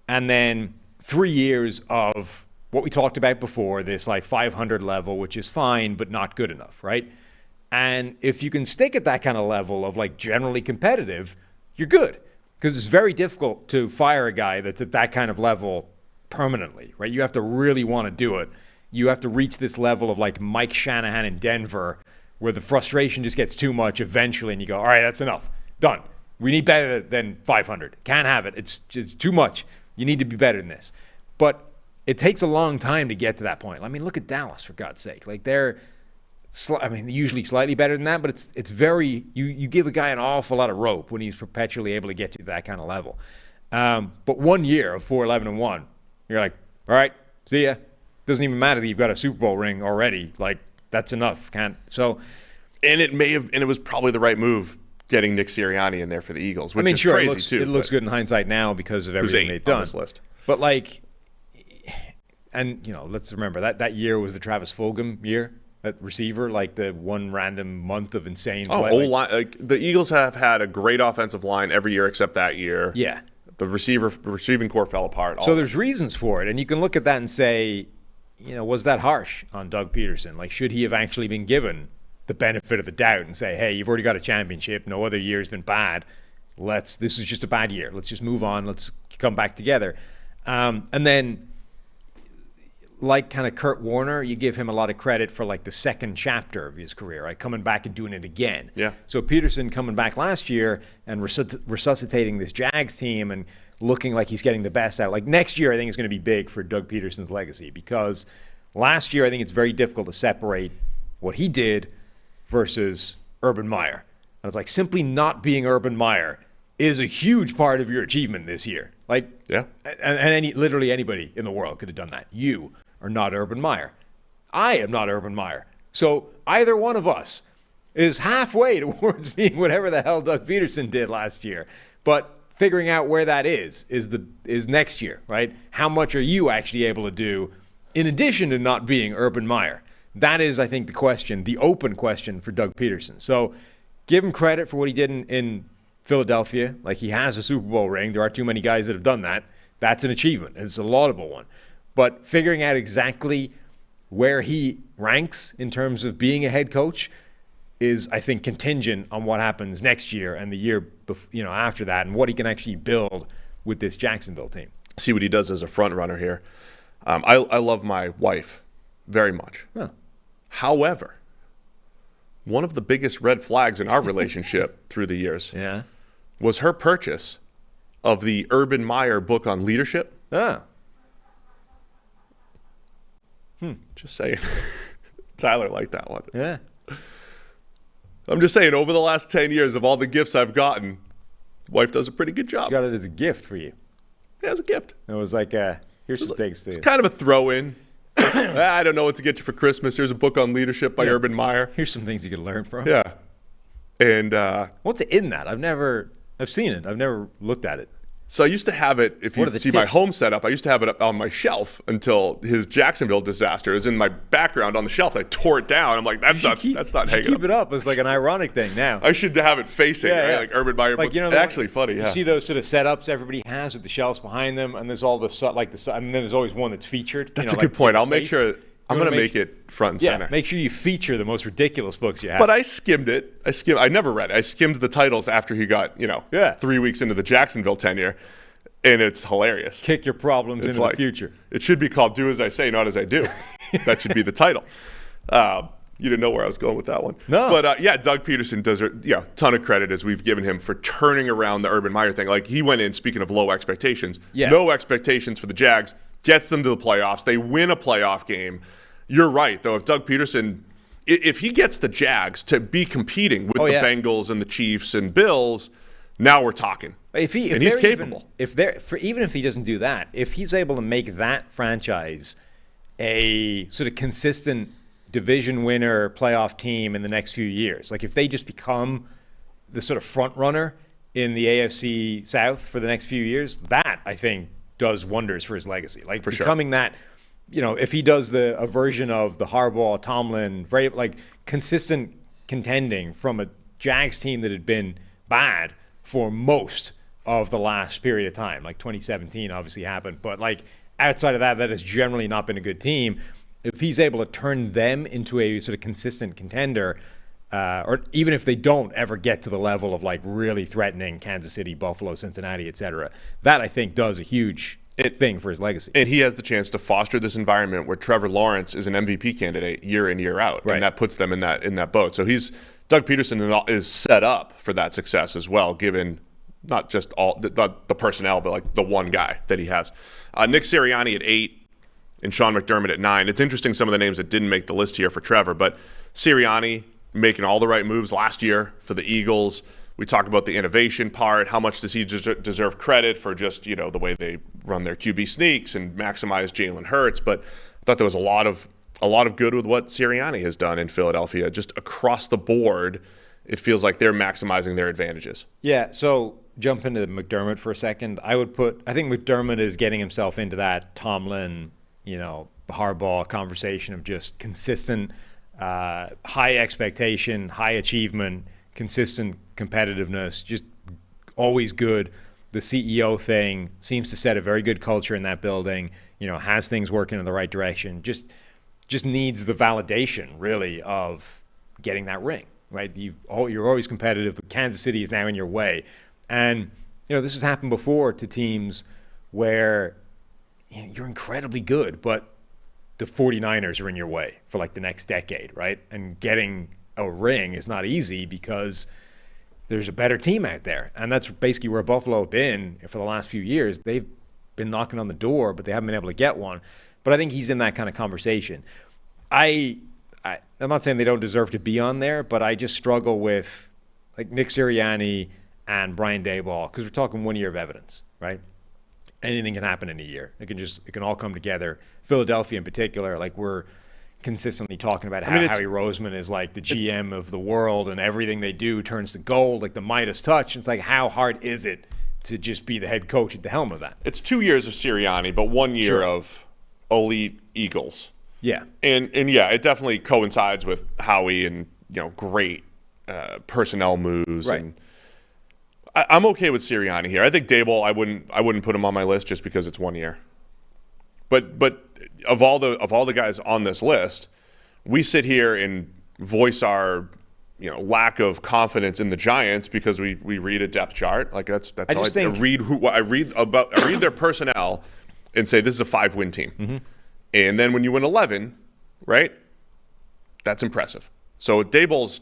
and then 3 years of what we talked about before, this 500 level, which is fine, but not good enough, right? And if you can stick at that kind of level of generally competitive, you're good. Because it's very difficult to fire a guy that's at that kind of level permanently, right? You have to really want to do it. You have to reach this level of Mike Shanahan in Denver, where the frustration just gets too much eventually, and you go, all right, that's enough. Done. We need better than 500. Can't have it. It's just too much. You need to be better than this. But it takes a long time to get to that point. I mean, look at Dallas, for God's sake. They're usually slightly better than that, but it's very, you give a guy an awful lot of rope when he's perpetually able to get you to that kind of level. But 1 year of 4-11-1, you're like, all right, see ya. Doesn't even matter that you've got a Super Bowl ring already. That's enough. And it was probably the right move getting Nick Sirianni in there for the Eagles, which is crazy too. It looks good in hindsight now because of everything they've done. On this list. But like, and let's remember that year was the Travis Fulgham year at receiver, like the one random month of insane play. The Eagles have had a great offensive line every year except that year. Yeah. The receiving core fell apart. So there's reasons for it, and you can look at that and say, was that harsh on Doug Peterson? Like, should he have actually been given the benefit of the doubt and say, hey, you've already got a championship, no other year's been bad, this is just a bad year, let's just move on, let's come back together. And then, like kind of Kurt Warner, you give him a lot of credit for like the second chapter of his career, right? Coming back and doing it again. Yeah. So Peterson coming back last year and resuscitating this Jags team and looking like he's getting the best out. Like next year, I think is going to be big for Doug Peterson's legacy, because last year I think it's very difficult to separate what he did versus Urban Meyer. And it's like simply not being Urban Meyer is a huge part of your achievement this year. Like, yeah, and literally anybody in the world could have done that. You are not Urban Meyer. I am not Urban Meyer. So either one of us is halfway towards being whatever the hell Doug Peterson did last year. But figuring out where that is next year, right? How much are you actually able to do in addition to not being Urban Meyer? That is, I think, the question, the open question for Doug Peterson. So give him credit for what he did in Philadelphia. Like, he has a Super Bowl ring. There are too many guys that have done that. That's an achievement. It's a laudable one. But figuring out exactly where he ranks in terms of being a head coach is, I think, contingent on what happens next year and the year after that, and what he can actually build with this Jacksonville team. See what he does as a front runner here. I love my wife very much. Huh. However, one of the biggest red flags in our relationship through the years was her purchase of the Urban Meyer book on leadership. Just saying. Tyler liked that one. Yeah. I'm just saying, over the last 10 years of all the gifts I've gotten, wife does a pretty good job. She got it as a gift for you. Yeah, as a gift. It was like, here's some things to It's kind of a throw-in. I don't know what to get you for Christmas. Here's a book on leadership by Urban Meyer. Here's some things you can learn from. Yeah. And what's in that? I've seen it. I've never looked at it. So I used to have it, if you see my home setup, I used to have it up on my shelf until his Jacksonville disaster. It was in my background on the shelf. I tore it down. I'm like, that's not hanging Keep it up. It's like an ironic thing now. I should have it facing, right? Like Urban Meyer. Like, actually funny, You see those sort of setups everybody has with the shelves behind them, and there's all the and then there's always one that's featured. That's a good point. I'll make sure. I'm going to make it front and center. Make sure you feature the most ridiculous books you have. But I skimmed it. I never read it. I skimmed the titles after he got, 3 weeks into the Jacksonville tenure. And it's hilarious. Kick your problems into the future. It should be called Do As I Say, Not As I Do. That should be the title. You didn't know where I was going with that one. No. But, Doug Peterson does a ton of credit, as we've given him, for turning around the Urban Meyer thing. Like, he went in, speaking of low expectations, no expectations for the Jags, gets them to the playoffs. They win a playoff game. You're right, though. If Doug Peterson, if he gets the Jags to be competing with the Bengals and the Chiefs and Bills, now we're talking. If he's capable. Even if he doesn't do that, if he's able to make that franchise a sort of consistent division winner playoff team in the next few years, like if they just become the sort of front runner in the AFC South for the next few years, that I think does wonders for his legacy. Like becoming that, if he does a version of the Harbaugh, Tomlin, very like consistent contending from a Jags team that had been bad for most of the last period of time. Like 2017 obviously happened, but like outside of that has generally not been a good team. If he's able to turn them into a sort of consistent contender, or even if they don't ever get to the level of like really threatening Kansas City, Buffalo, Cincinnati, etc., that I think does a huge thing for his legacy. And he has the chance to foster this environment where Trevor Lawrence is an MVP candidate year in, year out, and that puts them in that boat. So Doug Peterson is set up for that success as well, given not just all the personnel, but like the one guy that he has. Nick Sirianni at 8 and Sean McDermott at 9. It's interesting some of the names that didn't make the list here for Trevor, but Sirianni making all the right moves last year for the Eagles. We talk about the innovation part. How much does he deserve credit for just the way they run their QB sneaks and maximize Jalen Hurts? But I thought there was a lot of good with what Sirianni has done in Philadelphia. Just across the board, it feels like they're maximizing their advantages. Yeah, so jump into McDermott for a second. I think McDermott is getting himself into that Tomlin, Harbaugh conversation of just consistent, high expectation, high achievement, consistent competitiveness, just always good. The CEO thing seems to set a very good culture in that building, has things working in the right direction. Just needs the validation, really, of getting that ring, right? You're always competitive, but Kansas City is now in your way. And, this has happened before to teams where you're incredibly good, but the 49ers are in your way for like the next decade, right? And getting a ring is not easy because there's a better team out there. And that's basically where Buffalo have been for the last few years. They've been knocking on the door, but they haven't been able to get one. But I think he's in that kind of conversation. I'm not saying they don't deserve to be on there, but I just struggle with like Nick Sirianni and Brian Daboll, because we're talking 1 year of evidence, right? Anything can happen in a year. It can all come together. Philadelphia in particular, like we're consistently talking about how Howie Roseman is like the GM of the world and everything they do turns to gold, like the Midas touch. It's like, how hard is it to just be the head coach at the helm of that? It's 2 years of Sirianni, but 1 year of elite Eagles. Yeah. And yeah, it definitely coincides with Howie and, great personnel moves. Right. And I'm okay with Sirianni here. I think Daboll, I wouldn't put him on my list just because it's 1 year. But of all the guys on this list, we sit here and voice our lack of confidence in the Giants because we read a depth chart. Like that's how I read their personnel and say this is a 5-win team. Mm-hmm. And then when you win 11, right? That's impressive. So Daboll's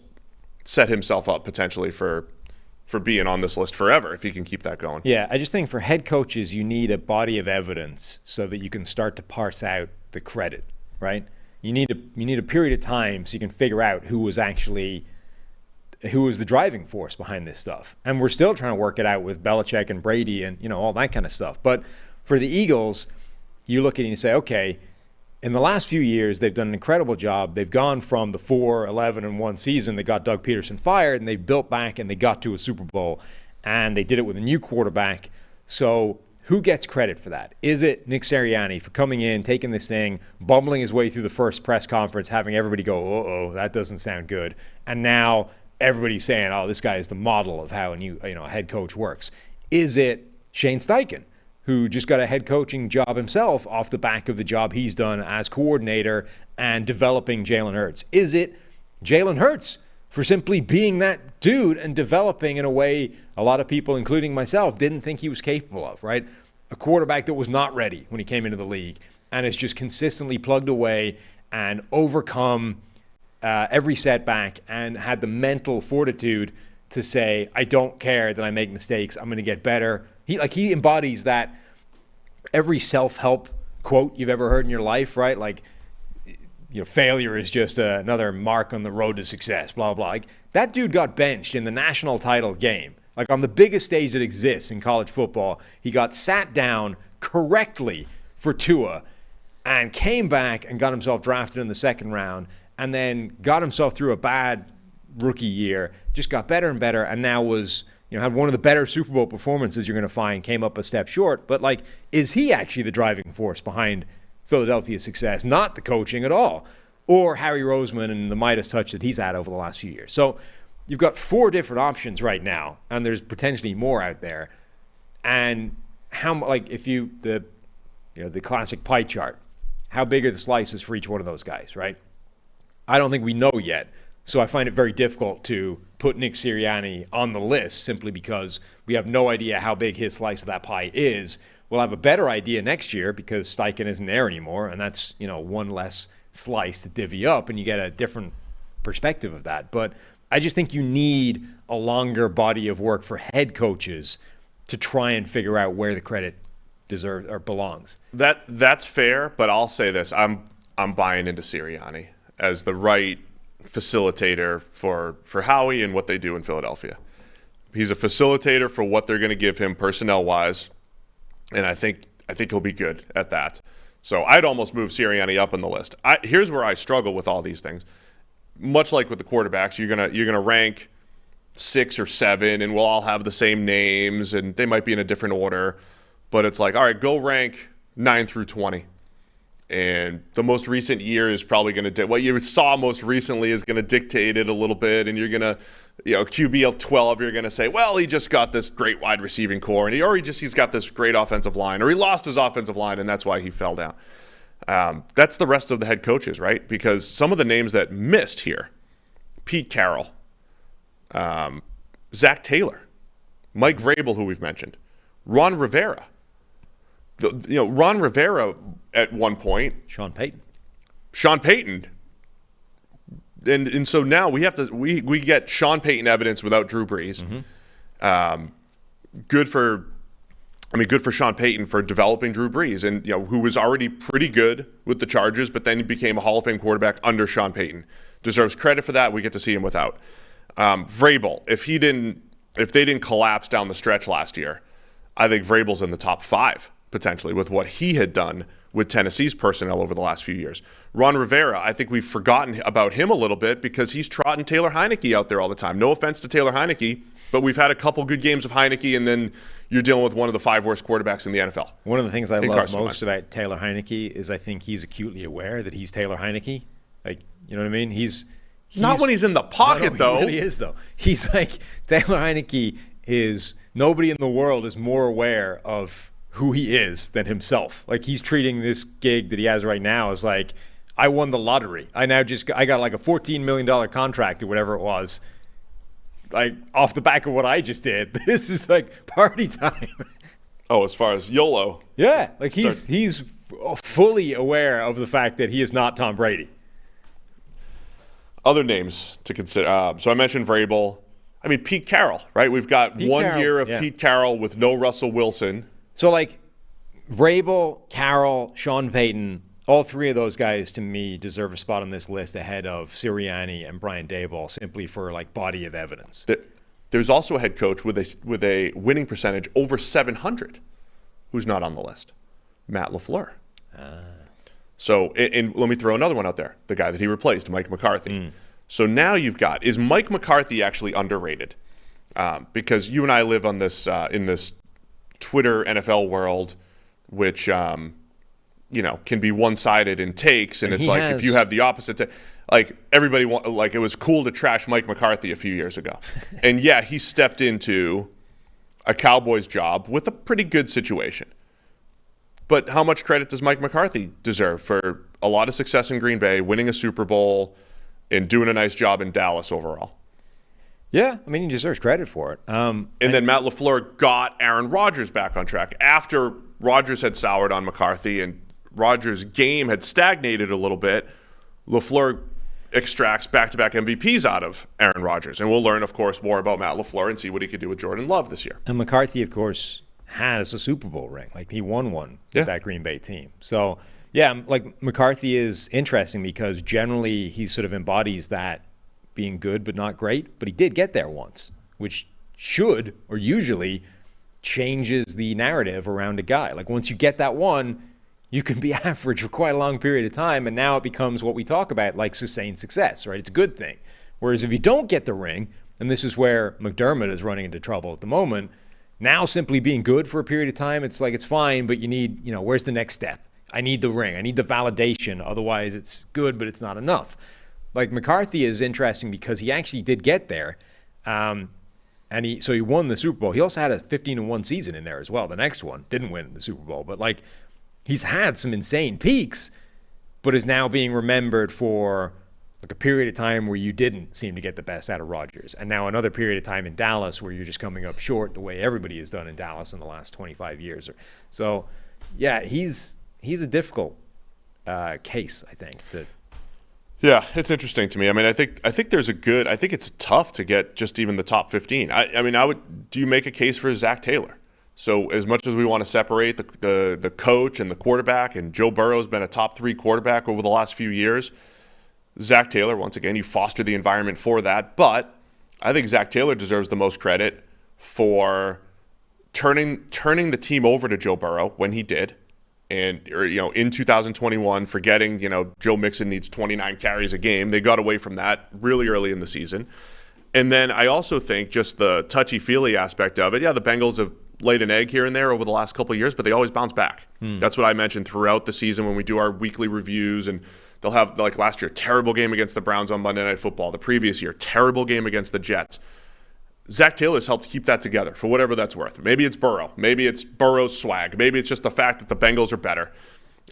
set himself up potentially for being on this list forever if he can keep that going. Yeah, I just think for head coaches, you need a body of evidence so that you can start to parse out the credit, right? You need a period of time so you can figure out who was the driving force behind this stuff. And we're still trying to work it out with Belichick and Brady and, all that kind of stuff. But for the Eagles, you look at it and you say, okay, in the last few years, they've done an incredible job. They've gone from the 4-11-1 season that got Doug Peterson fired, and they've built back and they got to a Super Bowl, and they did it with a new quarterback. So who gets credit for that? Is it Nick Sirianni for coming in, taking this thing, bumbling his way through the first press conference, having everybody go, uh-oh, that doesn't sound good, and now everybody's saying, oh, this guy is the model of how a head coach works? Is it Shane Steichen, who just got a head coaching job himself off the back of the job he's done as coordinator and developing Jalen Hurts? Is it Jalen Hurts for simply being that dude and developing in a way a lot of people, including myself, didn't think he was capable of, right? A quarterback that was not ready when he came into the league and has just consistently plugged away and overcome every setback and had the mental fortitude to say, I don't care that I make mistakes. I'm going to get better. He embodies that every self-help quote you've ever heard in your life, right? Like, failure is just another mark on the road to success, blah, blah. Like, that dude got benched in the national title game. Like, on the biggest stage that exists in college football, he got sat down correctly for Tua and came back and got himself drafted in the second round and then got himself through a bad rookie year, just got better and better, and now was had one of the better Super Bowl performances you're going to find, came up a step short. But, is he actually the driving force behind Philadelphia's success? Not the coaching at all. Or Harry Roseman and the Midas touch that he's had over the last few years. So you've got 4 different options right now, and there's potentially more out there. And if the classic pie chart, how big are the slices for each one of those guys, right? I don't think we know yet. So I find it very difficult to put Nick Sirianni on the list simply because we have no idea how big his slice of that pie is. We'll have a better idea next year because Steichen isn't there anymore, and that's one less slice to divvy up, and you get a different perspective of that. But I just think you need a longer body of work for head coaches to try and figure out where the credit deserves or belongs. That's fair, but I'll say this: I'm buying into Sirianni as the right facilitator for Howie and what they do in Philadelphia. He's a facilitator for what they're going to give him personnel-wise, and I think he'll be good at that. So I'd almost move Sirianni up on the list. Here's where I struggle with all these things. Much like with the quarterbacks, you're gonna rank 6 or 7, and we'll all have the same names, and they might be in a different order. But it's like, all right, go rank 9 through 20. And the most recent year is probably going to what you saw most recently is going to dictate it a little bit. And you're going to, QB 12, you're going to say, well, he just got this great wide receiving core, and he's got this great offensive line, or he lost his offensive line, and that's why he fell down. That's the rest of the head coaches, right? Because some of the names that missed here, Pete Carroll, Zach Taylor, Mike Vrabel, who we've mentioned, Ron Rivera. Ron Rivera at one point. Sean Payton. And so now we get Sean Payton evidence without Drew Brees. Mm-hmm. Good for Sean Payton for developing Drew Brees, and who was already pretty good with the Chargers, but then he became a Hall of Fame quarterback under Sean Payton. Deserves credit for that. We get to see him without. Vrabel, if they didn't collapse down the stretch last year, I think Vrabel's in the top 5 potentially with what he had done with Tennessee's personnel over the last few years. Ron Rivera, I think we've forgotten about him a little bit because he's trotting Taylor Heineke out there all the time. No offense to Taylor Heineke, but we've had a couple good games of Heineke, and then you're dealing with one of the 5 worst quarterbacks in the NFL. One of the things I love most about Taylor Heineke is I think he's acutely aware that he's Taylor Heineke. Like, you know what I mean? He's not when he's in the pocket, though. He really is, though. He's like, Taylor Heineke is, nobody in the world is more aware of who he is than himself. Like, he's treating this gig that he has right now as like, I won the lottery. I got like a $14 million contract or whatever it was, like off the back of what I just did. This is like party time. Oh, as far as YOLO. Yeah, like he's fully aware of the fact that he is not Tom Brady. Other names to consider. So I mentioned Vrabel. I mean, Pete Carroll, right? We've got one year of Pete Carroll with no Russell Wilson. So, like, Vrabel, Carroll, Sean Payton, all 3 of those guys, to me, deserve a spot on this list ahead of Sirianni and Brian Daboll, simply for, like, body of evidence. There's also a head coach with a winning percentage over 700 who's not on the list, Matt LaFleur. So, and let me throw another one out there, the guy that he replaced, Mike McCarthy. So now you've got, is Mike McCarthy actually underrated? Because you and I live on this in this Twitter NFL world, which can be one-sided in takes, and it's like if you have the opposite like everybody it was cool to trash Mike McCarthy a few years ago. And yeah, he stepped into a Cowboys job with a pretty good situation. But how much credit does Mike McCarthy deserve for a lot of success in Green Bay, winning a Super Bowl, and doing a nice job in Dallas overall? Yeah, I mean, he deserves credit for it. And then Matt LaFleur got Aaron Rodgers back on track after Rodgers had soured on McCarthy and Rodgers' game had stagnated a little bit. LaFleur extracts back-to-back MVPs out of Aaron Rodgers. And we'll learn, of course, more about Matt LaFleur and see what he could do with Jordan Love this year. And McCarthy, of course, has a Super Bowl ring. Like, he won one with that Green Bay team. So, yeah, like, McCarthy is interesting because generally he sort of embodies that being good but not great, but he did get there once, which should or usually changes the narrative around a guy. Like, once you get that one, you can be average for quite a long period of time, and now it becomes what we talk about, like sustained success, right? It's a good thing. Whereas if you don't get the ring, and this is where McDermott is running into trouble at the moment, now simply being good for a period of time, it's like it's fine, but you need, where's the next step? I need the ring. I need the validation. Otherwise, it's good, but it's not enough. Like, McCarthy is interesting because he actually did get there, and he won the Super Bowl. He also had a 15-1 season in there as well. The next one didn't win the Super Bowl, but like, he's had some insane peaks, but is now being remembered for like a period of time where you didn't seem to get the best out of Rodgers, and now another period of time in Dallas where you're just coming up short the way everybody has done in Dallas in the last 25 years. So, yeah, he's a difficult case, I think, to. Yeah, it's interesting to me. I mean, I think it's tough to get just even the top 15. Do you make a case for Zach Taylor? So as much as we want to separate the coach and the quarterback, and Joe Burrow's been a top 3 quarterback over the last few years, Zach Taylor, once again, you foster the environment for that. But I think Zach Taylor deserves the most credit for turning the team over to Joe Burrow when he did. And in 2021, forgetting Joe Mixon needs 29 carries a game, they got away from that really early in the season. And then I also think just the touchy-feely aspect of it. Yeah, the Bengals have laid an egg here and there over the last couple of years, but they always bounce back. That's what I mentioned throughout the season when we do our weekly reviews. And they'll have, like last year, terrible game against the Browns on Monday Night Football. The previous year, terrible game against the Jets. Zach Taylor's helped keep that together for whatever that's worth. Maybe it's Burrow. Maybe it's Burrow's swag. Maybe it's just the fact that the Bengals are better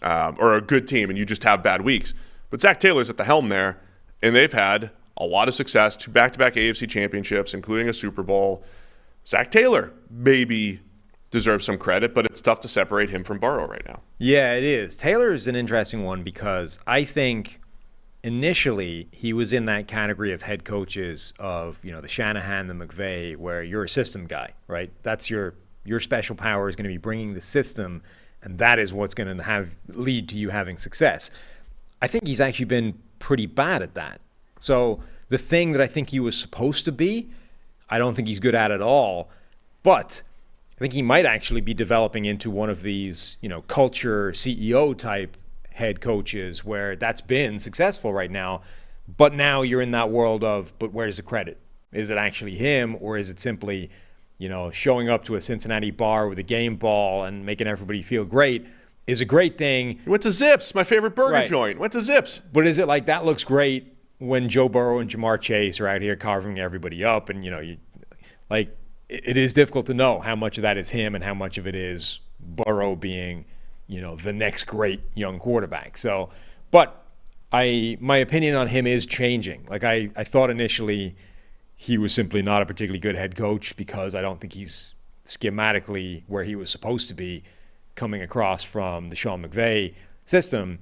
or a good team and you just have bad weeks. But Zach Taylor's at the helm there, and they've had a lot of success, 2 back-to-back AFC championships, including a Super Bowl. Zach Taylor maybe deserves some credit, but it's tough to separate him from Burrow right now. Yeah, it is. Taylor is an interesting one because I think initially he was in that category of head coaches of, the Shanahan, the McVay, where you're a system guy, right? That's your special power is going to be bringing the system, and that is what's going to lead to you having success. I think he's actually been pretty bad at that. So the thing that I think he was supposed to be, I don't think he's good at all. But I think he might actually be developing into one of these, culture CEO type head coaches where that's been successful right now. But now you're in that world of, but where's the credit? Is it actually him, or is it simply, showing up to a Cincinnati bar with a game ball and making everybody feel great is a great thing. He went to Zips, my favorite burger joint. Went to Zips. But is it like that looks great when Joe Burrow and Jamar Chase are out here carving everybody up, and it is difficult to know how much of that is him and how much of it is Burrow being, the next great young quarterback. So, but my opinion on him is changing. Like I thought initially he was simply not a particularly good head coach because I don't think he's schematically where he was supposed to be coming across from the Sean McVay system.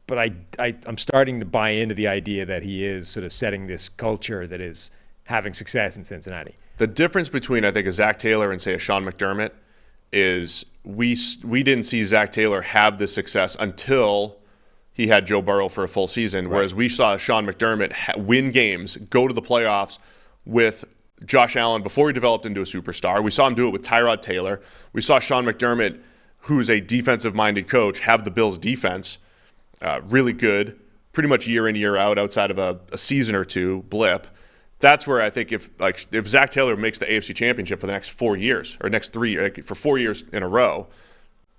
But I'm starting to buy into the idea that he is sort of setting this culture that is having success in Cincinnati. The difference between, I think, a Zach Taylor and, say, a Sean McDermott is we didn't see Zach Taylor have this success until he had Joe Burrow for a full season, whereas we saw Sean McDermott win games, go to the playoffs with Josh Allen before he developed into a superstar. We saw him do it with Tyrod Taylor. We saw Sean McDermott, who's a defensive-minded coach, have the Bills' defense really good, pretty much year in, year out, outside of a season or two blip. That's where I think if Zach Taylor makes the AFC Championship for the next 4 years, or next 3, for 4 years in a row,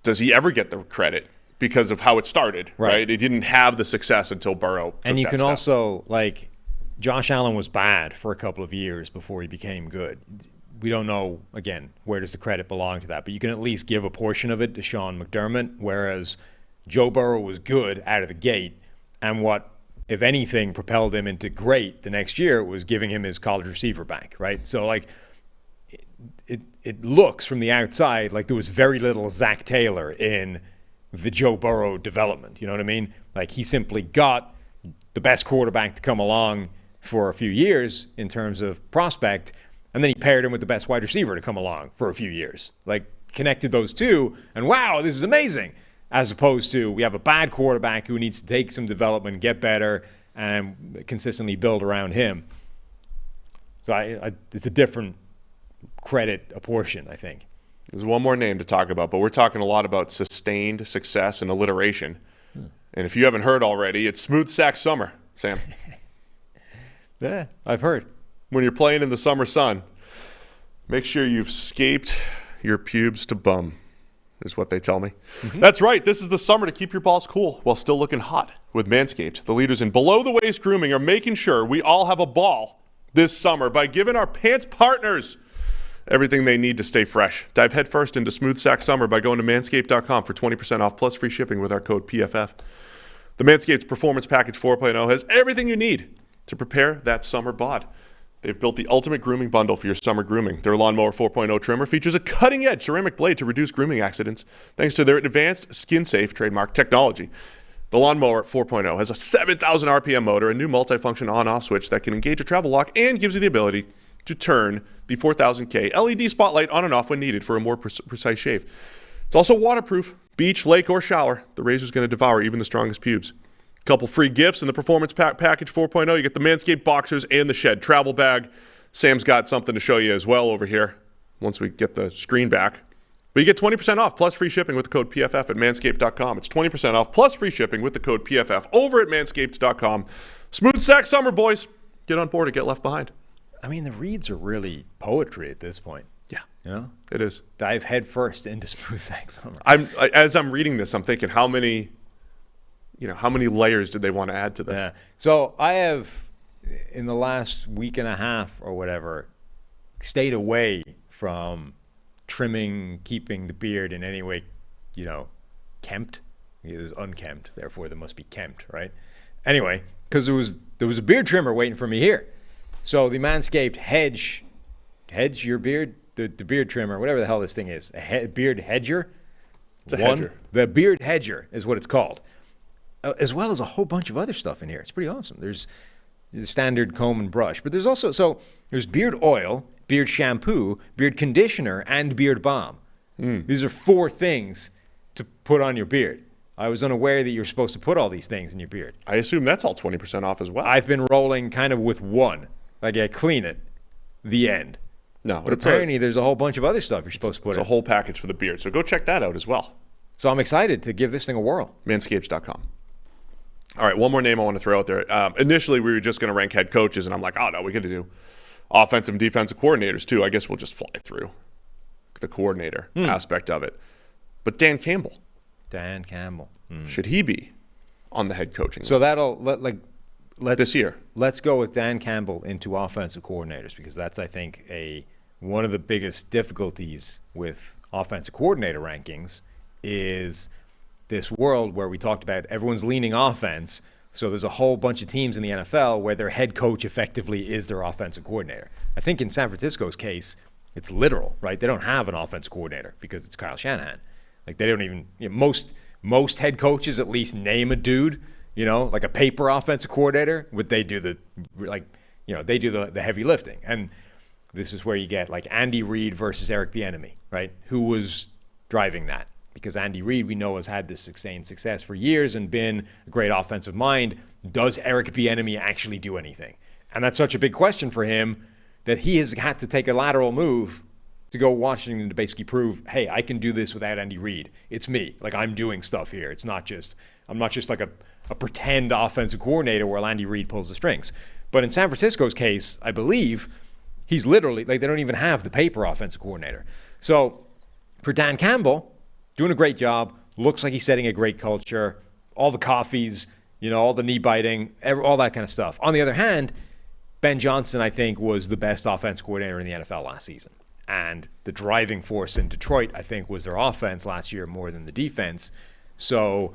does he ever get the credit because of how it started, right? He didn't have the success until Burrow took And you that can step. also, Josh Allen was bad for a couple of years before he became good. We don't know, again, where does the credit belong to that, but you can at least give a portion of it to Sean McDermott, whereas Joe Burrow was good out of the gate, and what, if anything, propelled him into great the next year was giving him his college receiver back, right? So, it looks from the outside like there was very little Zach Taylor in the Joe Burrow development. You know what I mean? Like, he simply got the best quarterback to come along for a few years in terms of prospect, and then he paired him with the best wide receiver to come along for a few years. Connected those two, and wow, this is amazing. As opposed to we have a bad quarterback who needs to take some development, get better, and consistently build around him. So it's a different credit apportion, I think. There's one more name to talk about, but we're talking a lot about sustained success and alliteration. And if you haven't heard already, it's Smooth Sack Summer, Sam. Yeah, I've heard. When you're playing in the summer sun, make sure you've scaped your pubes to bum, is what they tell me. That's right. This is the summer to keep your balls cool while still looking hot with Manscaped. The leaders in below-the-waist grooming are making sure we all have a ball this summer by giving our pants partners everything they need to stay fresh. Dive headfirst into Smooth Sack Summer by going to manscaped.com for 20% off plus free shipping with our code PFF. The Manscaped Performance Package 4.0 has everything you need to prepare that summer bod. They've built the ultimate grooming bundle for your summer grooming. Their Lawnmower 4.0 trimmer features a cutting-edge ceramic blade to reduce grooming accidents thanks to their advanced skin-safe trademark technology. The Lawnmower 4.0 has a 7,000 RPM motor, a new multifunction on-off switch that can engage a travel lock, and gives you the ability to turn the 4000K LED spotlight on and off when needed for a more precise shave. It's also waterproof. Beach, lake, or shower, the razor's going to devour even the strongest pubes. Couple free gifts in the Performance Package 4.0. You get the Manscaped Boxers and the Shed travel bag. Sam's got something to show you as well over here once we get the screen back. But you get 20% off plus free shipping with the code PFF at manscaped.com. It's 20% off plus free shipping with the code PFF over at manscaped.com. Smooth Sack Summer, boys. Get on board or get left behind. I mean, the reads are really poetry at this point. Yeah, You know, it is. dive headfirst into Smooth Sailing Summer. As I'm reading this, I'm thinking how many layers did they want to add to this? Yeah. So I have, in the last week and a half or whatever, stayed away from trimming, keeping the beard in any way, kempt. It is unkempt, therefore there must be kempt, right? Anyway, because there was a beard trimmer waiting for me here. So the Manscaped hedge your beard, the beard trimmer, whatever the hell this thing is, beard hedger. It's a hedger. The beard hedger is what it's called, as well as a whole bunch of other stuff in here. It's pretty awesome. There's the standard comb and brush, but there's also there's beard oil, beard shampoo, beard conditioner, and beard balm. These are 4 things to put on your beard. I was unaware that you're supposed to put all these things in your beard. I assume that's all 20% off as well. I've been rolling kind of with one. Like I clean it, the end. No, But apparently there's a whole bunch of other stuff you're supposed to put it's in. a whole package for the beard. So go check that out as well. So I'm excited to give this thing a whirl. Manscapes.com. All right, one more name I want to throw out there. Initially, we were just going to rank head coaches, and I'm like, oh, no, we got to do offensive and defensive coordinators, too. I guess we'll just fly through the coordinator aspect of it. But Dan Campbell. Dan Campbell. Should he be on the head coaching? So let's this year. Let's go with Dan Campbell into offensive coordinators, because that's, I think, one of the biggest difficulties with offensive coordinator rankings is this world where we talked about everyone's leaning offense. So there's a whole bunch of teams in the NFL where their head coach effectively is their offensive coordinator. I think in San Francisco's case, it's literal, right? They don't have an offensive coordinator because it's Kyle Shanahan. Like they don't even, most head coaches at least name a dude, like a paper offensive coordinator, but they do the heavy lifting. And this is where you get like Andy Reid versus Eric Bieniemy, right? Who was driving that? Because Andy Reid, we know, has had this sustained success for years and been a great offensive mind. Does Eric Bieniemy actually do anything? And that's such a big question for him that he has had to take a lateral move to go Washington to basically prove, hey, I can do this without Andy Reid. It's me. Like, I'm doing stuff here. I'm not just like a pretend offensive coordinator where Andy Reid pulls the strings. But in San Francisco's case, I believe he's literally, like, they don't even have the paper offensive coordinator. So for Dan Campbell, doing a great job, looks like he's setting a great culture, all the coffees, all the knee biting, all that kind of stuff. On the other hand, Ben Johnson, I think, was the best offense coordinator in the NFL last season. And the driving force in Detroit, I think, was their offense last year more than the defense. So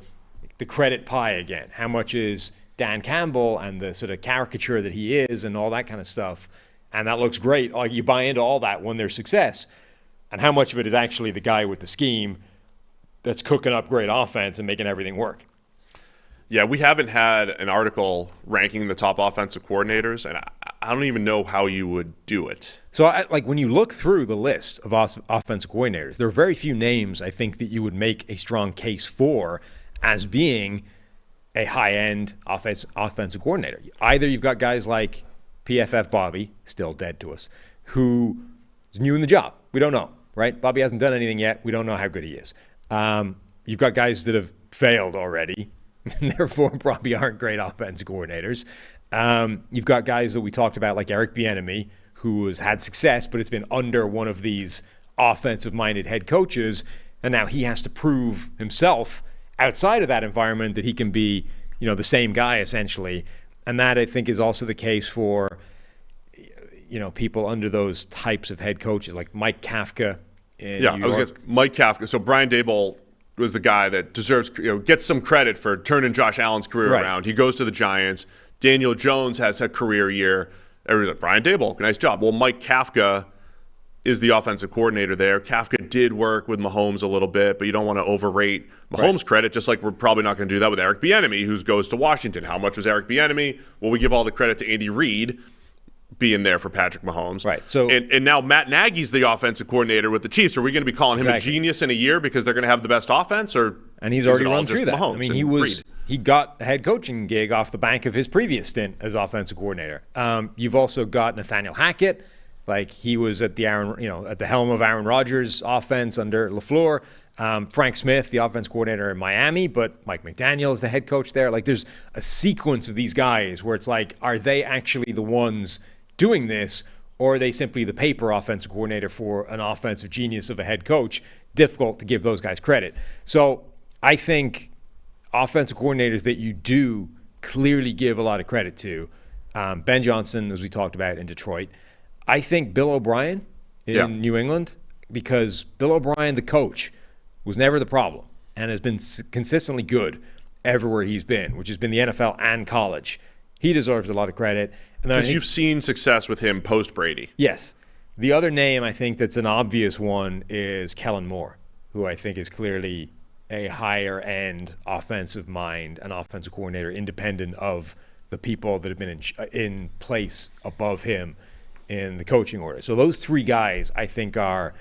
the credit pie again. How much is Dan Campbell and the sort of caricature that he is and all that kind of stuff? And that looks great. Like, you buy into all that when there's success. And how much of it is actually the guy with the scheme that's cooking up great offense and making everything work? Yeah, we haven't had an article ranking the top offensive coordinators, and I don't even know how you would do it. So, when you look through the list of offensive coordinators, there are very few names, I think, that you would make a strong case for as being a high-end offensive coordinator. Either you've got guys like PFF Bobby, still dead to us, who is new in the job. We don't know, right? Bobby hasn't done anything yet. We don't know how good he is. You've got guys that have failed already, and therefore probably aren't great offensive coordinators. You've got guys that we talked about like Eric Bieniemy, who has had success, but it's been under one of these offensive-minded head coaches, and now he has to prove himself outside of that environment that he can be, the same guy essentially. And that, I think, is also the case for, people under those types of head coaches, like Mike Kafka in New York. Mike Kafka. So Brian Daboll was the guy that deserves, gets some credit for turning Josh Allen's career around. He goes to the Giants. Daniel Jones has a career year. Everybody's like, Brian Daboll, nice job. Well, Mike Kafka is the offensive coordinator there. Kafka did work with Mahomes a little bit, but you don't want to overrate Mahomes' credit, just like we're probably not going to do that with Eric Bieniemy, who goes to Washington. How much was Eric Bieniemy? Well, we give all the credit to Andy Reid being there for Patrick Mahomes. Right. So and now Matt Nagy's the offensive coordinator with the Chiefs. Are we going to be calling him a genius in a year because they're going to have the best offense? And he's already run through that. I mean, he got the head coaching gig off the bank of his previous stint as offensive coordinator. You've also got Nathaniel Hackett. Like, he was at the at the helm of Aaron Rodgers' offense under LaFleur. Frank Smith, the offense coordinator in Miami, but Mike McDaniel is the head coach there. Like, there's a sequence of these guys where it's like, are they actually the ones doing this, or are they simply the paper offensive coordinator for an offensive genius of a head coach? Difficult to give those guys credit. So I think offensive coordinators that you do clearly give a lot of credit to, Ben Johnson, as we talked about in Detroit. I think Bill O'Brien in New England, because Bill O'Brien, the coach, was never the problem and has been consistently good everywhere he's been, which has been the NFL and college. He deserves a lot of credit. Because you've seen success with him post-Brady. Yes. The other name I think that's an obvious one is Kellen Moore, who I think is clearly a higher-end offensive mind, an offensive coordinator, independent of the people that have been in place above him in the coaching order. So those three guys, I think, are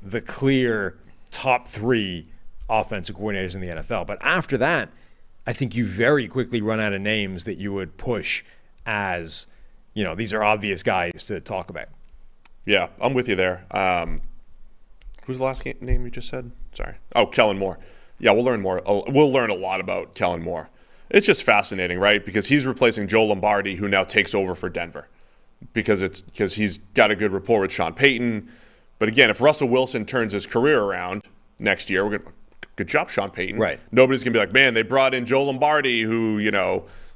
the clear top three offensive coordinators in the NFL. But after that, I think you very quickly run out of names that you would push as, these are obvious guys to talk about. Yeah, I'm with you there. Who's the last name you just said? Sorry. Oh, Kellen Moore. Yeah, we'll learn more. We'll learn a lot about Kellen Moore. It's just fascinating, right? Because he's replacing Joe Lombardi, who now takes over for Denver, because he's got a good rapport with Sean Payton. But again, if Russell Wilson turns his career around next year, we're gonna good job, Sean Payton. Right. Nobody's gonna be like, man, they brought in Joe Lombardi, who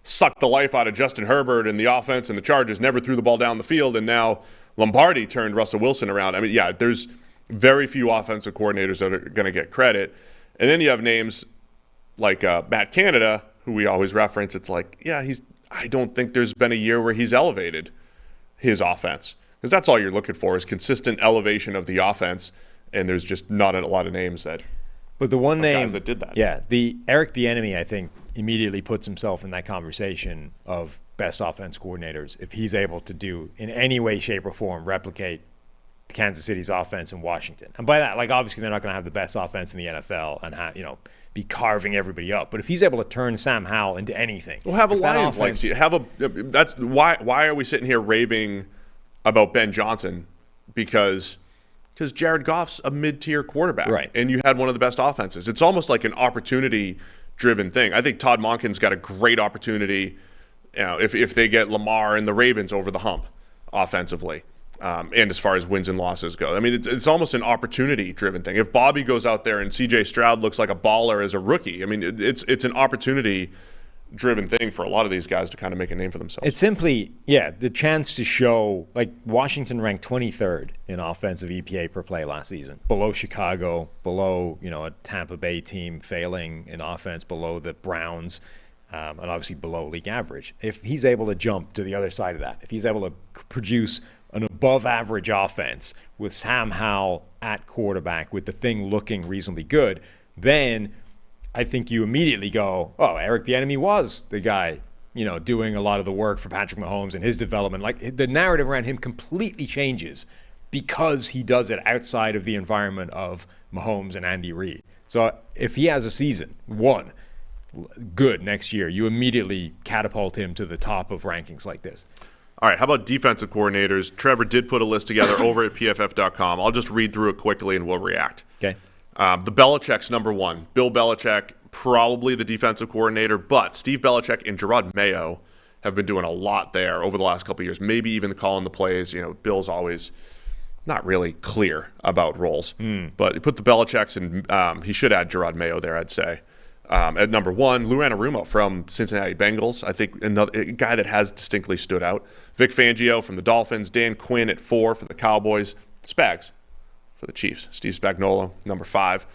sucked the life out of Justin Herbert and the offense and the Chargers, never threw the ball down the field, and now Lombardi turned Russell Wilson around. I mean, yeah, there's very few offensive coordinators that are going to get credit. And then you have names like Matt Canada, who we always reference. It's like, yeah, I don't think there's been a year where he's elevated his offense, because that's all you're looking for is consistent elevation of the offense, and there's just not a lot of names that. But the one name guys that did that. Yeah, the Eric Bieniemy, I think, immediately puts himself in that conversation of best offense coordinators if he's able to do in any way, shape, or form replicate Kansas City's offense in Washington. And by that, obviously they're not going to have the best offense in the NFL and be carving everybody up. But if he's able to turn Sam Howell into anything, we'll have a Lions legacy. That's why are we sitting here raving about Ben Johnson? Because Jared Goff's a mid-tier quarterback, right? And you had one of the best offenses. It's almost like an opportunity-driven thing. I think Todd Monken's got a great opportunity. If they get Lamar and the Ravens over the hump offensively, and as far as wins and losses go, I mean, it's almost an opportunity-driven thing. If Bobby goes out there and C.J. Stroud looks like a baller as a rookie, I mean, it's an opportunity-driven thing for a lot of these guys to kind of make a name for themselves. It's simply, the chance to show, Washington ranked 23rd in offensive EPA per play last season, below Chicago, below, a Tampa Bay team failing in offense, below the Browns, and obviously below league average. If he's able to jump to the other side of that, if he's able to produce an above-average offense with Sam Howell at quarterback, with the thing looking reasonably good, then I think you immediately go, oh, Eric Bieniemy was the guy, doing a lot of the work for Patrick Mahomes and his development. The narrative around him completely changes because he does it outside of the environment of Mahomes and Andy Reid. So if he has a season, good next year, you immediately catapult him to the top of rankings like this. All right, how about defensive coordinators? Trevor did put a list together over at PFF.com. I'll just read through it quickly and we'll react. Okay. The Belichick's number one. Bill Belichick, probably the defensive coordinator, but Steve Belichick and Gerard Mayo have been doing a lot there over the last couple of years, maybe even calling the plays. Bill's always not really clear about roles. But he put the Belichicks, and he should add Gerard Mayo there, I'd say. At number one, Lou Anarumo from Cincinnati Bengals. I think a guy that has distinctly stood out. Vic Fangio from the Dolphins. Dan Quinn at 4 for the Cowboys. Spags for the Chiefs. Steve Spagnuolo, number 5.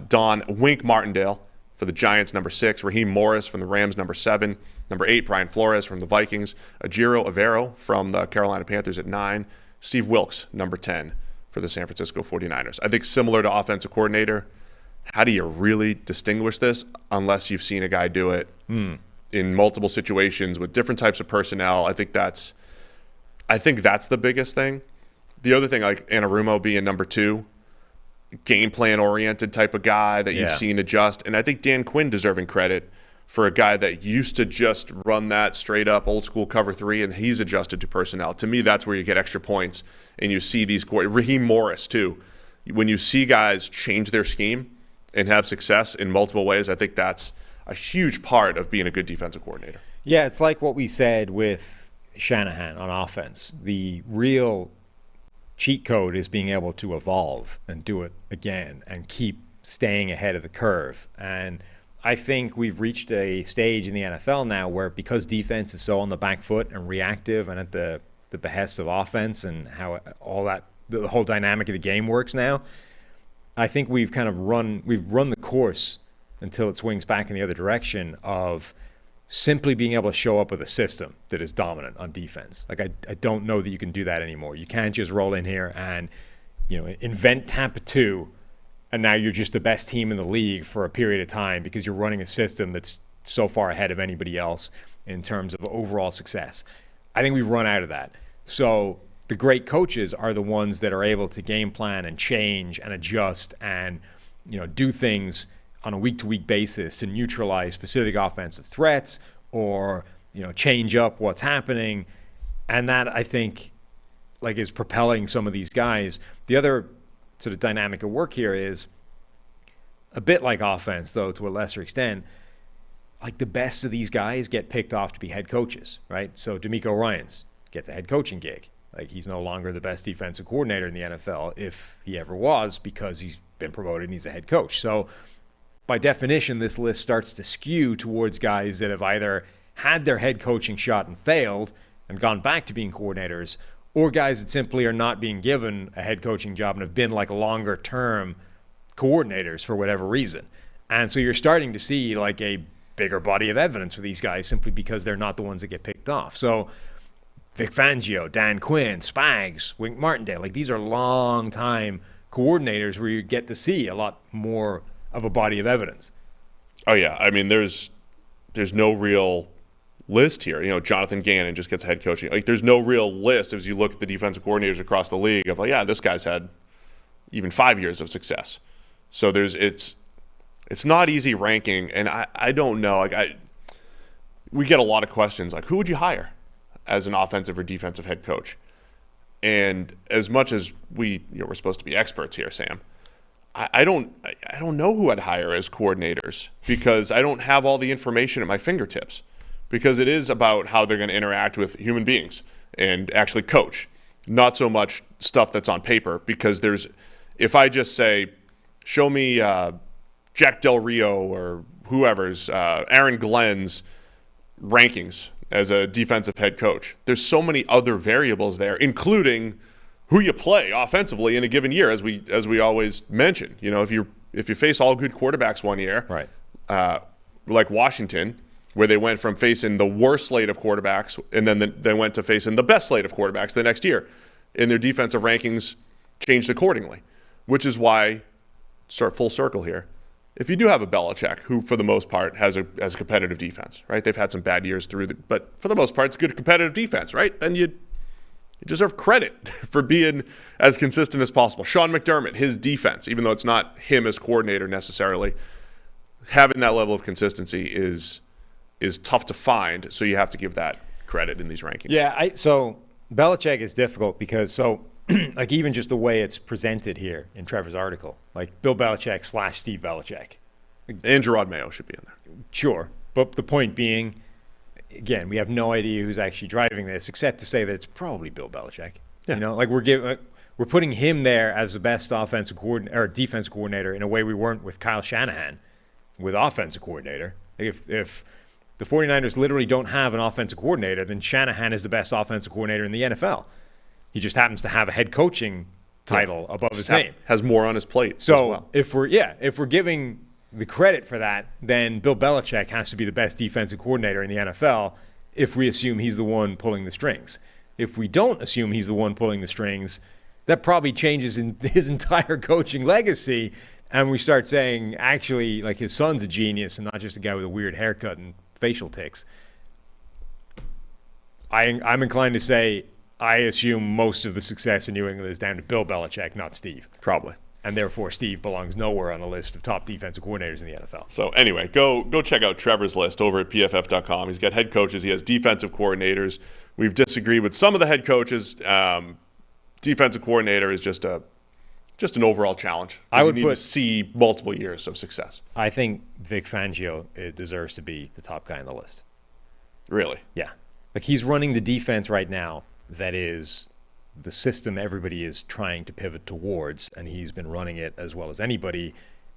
Don Wink Martindale for the Giants, number 6. Raheem Morris from the Rams, number 7. Number 8, Brian Flores from the Vikings. Ajiro Avero from the Carolina Panthers at 9. Steve Wilkes, number 10 for the San Francisco 49ers. I think similar to offensive coordinator, how do you really distinguish this unless you've seen a guy do it in multiple situations with different types of personnel? I think that's the biggest thing. The other thing, like Anarumo being number 2, game plan oriented type of guy that you've seen adjust. And I think Dan Quinn deserving credit for a guy that used to just run that straight up old school cover 3, and he's adjusted to personnel. To me, that's where you get extra points, and you see these Raheem Morris too. When you see guys change their scheme and have success in multiple ways, I think that's a huge part of being a good defensive coordinator. Yeah, it's like what we said with Shanahan on offense. The real cheat code is being able to evolve and do it again and keep staying ahead of the curve. And I think we've reached a stage in the NFL now where, because defense is so on the back foot and reactive and at the behest of offense and how all that, the whole dynamic of the game works now, I think we've run the course until it swings back in the other direction of simply being able to show up with a system that is dominant on defense. Like, I don't know that you can do that anymore. You can't just roll in here and, invent Tampa 2, and now you're just the best team in the league for a period of time because you're running a system that's so far ahead of anybody else in terms of overall success. I think we've run out of that. So the great coaches are the ones that are able to game plan and change and adjust and, do things on a week-to-week basis to neutralize specific offensive threats or, change up what's happening. And that, I think, is propelling some of these guys. The other sort of dynamic at work here is a bit like offense, though, to a lesser extent. Like, the best of these guys get picked off to be head coaches, right? So D'Amico Ryans gets a head coaching gig. Like, he's no longer the best defensive coordinator in the NFL, if he ever was, because he's been promoted and he's a head coach. So by definition, this list starts to skew towards guys that have either had their head coaching shot and failed and gone back to being coordinators, or guys that simply are not being given a head coaching job and have been longer term coordinators for whatever reason. And so you're starting to see a bigger body of evidence for these guys simply because they're not the ones that get picked off. So Vic Fangio, Dan Quinn, Spags, Wink Martindale, these are long time coordinators where you get to see a lot more of a body of evidence. Oh yeah, I mean there's no real list here. Jonathan Gannon just gets head coaching. There's no real list as you look at the defensive coordinators across the league of this guy's had even 5 years of success. So it's not easy ranking, and I don't know. We get a lot of questions who would you hire as an offensive or defensive head coach? And as much as we're supposed to be experts here, Sam, I don't know who I'd hire as coordinators because I don't have all the information at my fingertips. Because it is about how they're going to interact with human beings and actually coach, not so much stuff that's on paper. Because if I just say, show me Jack Del Rio or whoever's, Aaron Glenn's rankings as a defensive head coach, there's so many other variables there, including who you play offensively in a given year, as we always mention. If you face all good quarterbacks one year, right, like Washington, where they went from facing the worst slate of quarterbacks and then they went to facing the best slate of quarterbacks the next year. And their defensive rankings changed accordingly, which is why, start full circle here, if you do have a Belichick, who for the most part has a competitive defense, right? They've had some bad years but for the most part, it's good competitive defense, right? Then you deserve credit for being as consistent as possible. Sean McDermott, his defense, even though it's not him as coordinator necessarily, having that level of consistency is tough to find, so you have to give that credit in these rankings. Yeah, so Belichick is difficult because even just the way it's presented here in Trevor's article, Bill Belichick / Steve Belichick. And Gerard Mayo should be in there. Sure, but the point being, again, we have no idea who's actually driving this, except to say that it's probably Bill Belichick. Yeah. We're putting him there as the best offensive coordinator or defensive coordinator in a way we weren't with Kyle Shanahan, with offensive coordinator. If the 49ers literally don't have an offensive coordinator, then Shanahan is the best offensive coordinator in the NFL. He just happens to have a head coaching title above his name. Has more on his plate. So as well. if we're giving the credit for that, then Bill Belichick has to be the best defensive coordinator in the NFL if we assume he's the one pulling the strings. If we don't assume he's the one pulling the strings, that probably changes in his entire coaching legacy, and we start saying, actually, his son's a genius and not just a guy with a weird haircut and facial tics. I'm inclined to say I assume most of the success in New England is down to Bill Belichick, not Steve. Probably. And therefore, Steve belongs nowhere on the list of top defensive coordinators in the NFL. So anyway, go check out Trevor's list over at PFF.com. He's got head coaches. He has defensive coordinators. We've disagreed with some of the head coaches. Defensive coordinator is just an overall challenge. You need to see multiple years of success. I think Vic Fangio deserves to be the top guy on the list. Really? Yeah. Like, he's running the defense right now that is the system everybody is trying to pivot towards, and he's been running it as well as anybody.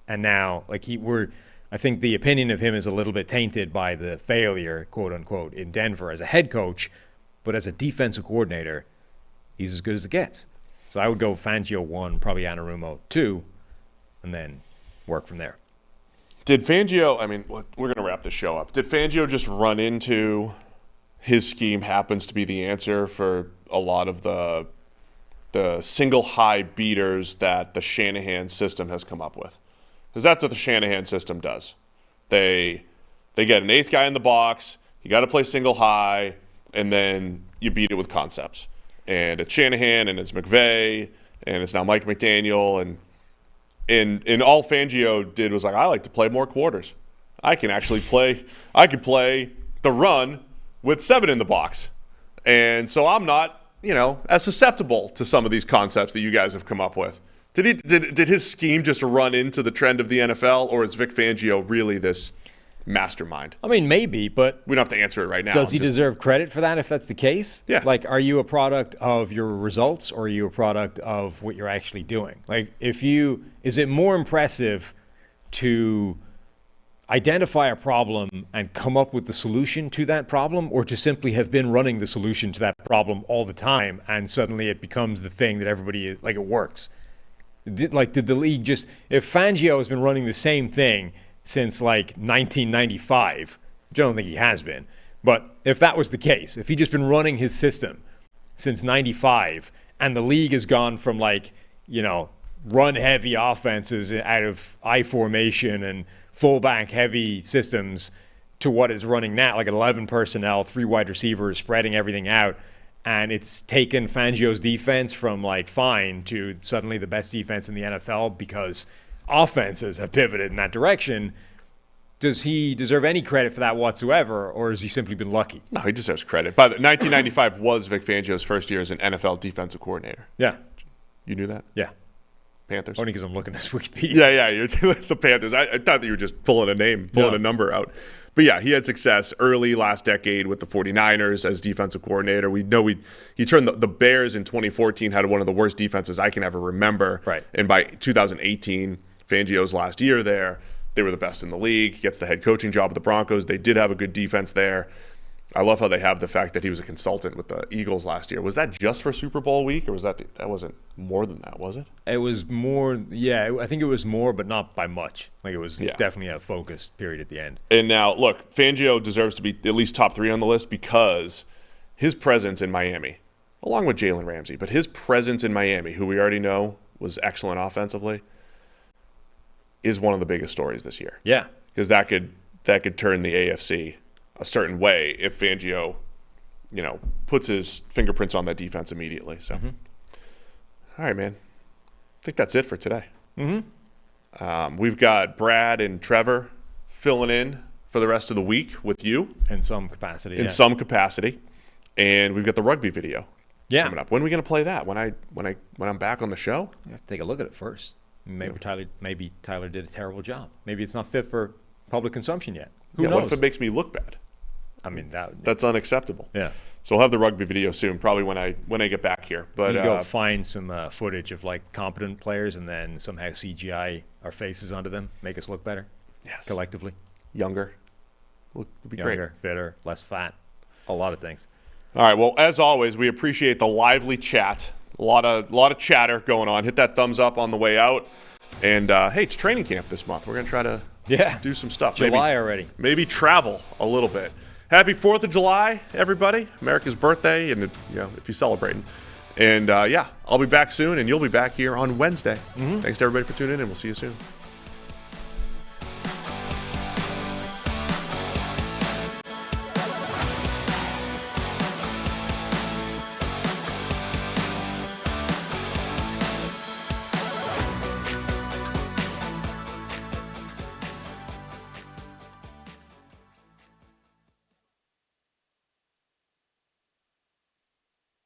And now, like, I think the opinion of him is a little bit tainted by the failure, quote unquote, in Denver as a head coach, but as a defensive coordinator, he's as good as it gets. So I would go Fangio 1, probably Anarumo 2, and then work from there. Did Fangio, I mean, we're going to wrap this show up. Did Fangio just run into his scheme happens to be the answer for a lot of the single high beaters that the Shanahan system has come up with? Because that's what the Shanahan system does. They get an eighth guy in the box, you got to play single high, and then you beat it with concepts. And it's Shanahan, and it's McVay, and it's now Mike McDaniel, and all Fangio did was like, I like to play more quarters. I could play the run with 7 in the box. And so I'm not, as susceptible to some of these concepts that you guys have come up with. Did his scheme just run into the trend of the NFL, or is Vic Fangio really this mastermind? I mean, maybe, but we don't have to answer it right now. Does he deserve credit for that if that's the case? Yeah. Like, are you a product of your results, or are you a product of what you're actually doing? Like, is it more impressive to identify a problem and come up with the solution to that problem, or to simply have been running the solution to that problem all the time and suddenly it becomes the thing that everybody, like, it works? Did the league just, if Fangio has been running the same thing since like 1995, which I don't think he has been, but if that was the case, if he'd just been running his system since 95 and the league has gone from, like, run heavy offenses out of I formation and fullback heavy systems to what is running now, like 11 personnel, 3 wide receivers, spreading everything out. And it's taken Fangio's defense from, like, fine to suddenly the best defense in the NFL because offenses have pivoted in that direction. Does he deserve any credit for that whatsoever, or has he simply been lucky? No, he deserves credit. By the 1995 was Vic Fangio's first year as an NFL defensive coordinator. Yeah. You knew that? Yeah. Panthers. Only because I'm looking at his Wikipedia. Yeah, you're the Panthers. I thought that you were just pulling a number out. But yeah, he had success early last decade with the 49ers as defensive coordinator. We know he turned the Bears in 2014, had one of the worst defenses I can ever remember. Right. And by 2018, Fangio's last year there, they were the best in the league. He gets the head coaching job with the Broncos. They did have a good defense there. I love how they have the fact that he was a consultant with the Eagles last year. Was that just for Super Bowl week, or was that wasn't more than that, was it? It was more, yeah. I think it was more, but not by much. Like, it was definitely a focused period at the end. And now, look, Fangio deserves to be at least top 3 on the list because his presence in Miami, along with Jalen Ramsey, but his presence in Miami, who we already know was excellent offensively, is one of the biggest stories this year. Yeah. Because that could turn the AFC a certain way if Fangio, puts his fingerprints on that defense immediately. So, All right, man. I think that's it for today. We've got Brad and Trevor filling in for the rest of the week with you. In some capacity. Some capacity. And we've got the rugby video coming up. When are we going to play that? When I'm back on the show? You have to take a look at it first. Maybe Tyler did a terrible job. Maybe it's not fit for public consumption yet. Who knows? What if it makes me look bad? I mean, that's unacceptable. Yeah. So we'll have the rugby video soon, probably when I get back here. But you go find some footage of, like, competent players and then somehow CGI our faces onto them, make us look better. Yes. Collectively. Younger. It'd be Younger, great. fitter, less fat. A lot of things. All right. Well, as always, we appreciate the lively chat. A lot of chatter going on. Hit that thumbs up on the way out. And hey, it's training camp this month. We're gonna try to do some stuff. July already. Maybe travel a little bit. Happy 4th of July, everybody. America's birthday, and if you're celebrating. And I'll be back soon, and you'll be back here on Wednesday. Thanks to everybody for tuning in, and we'll see you soon.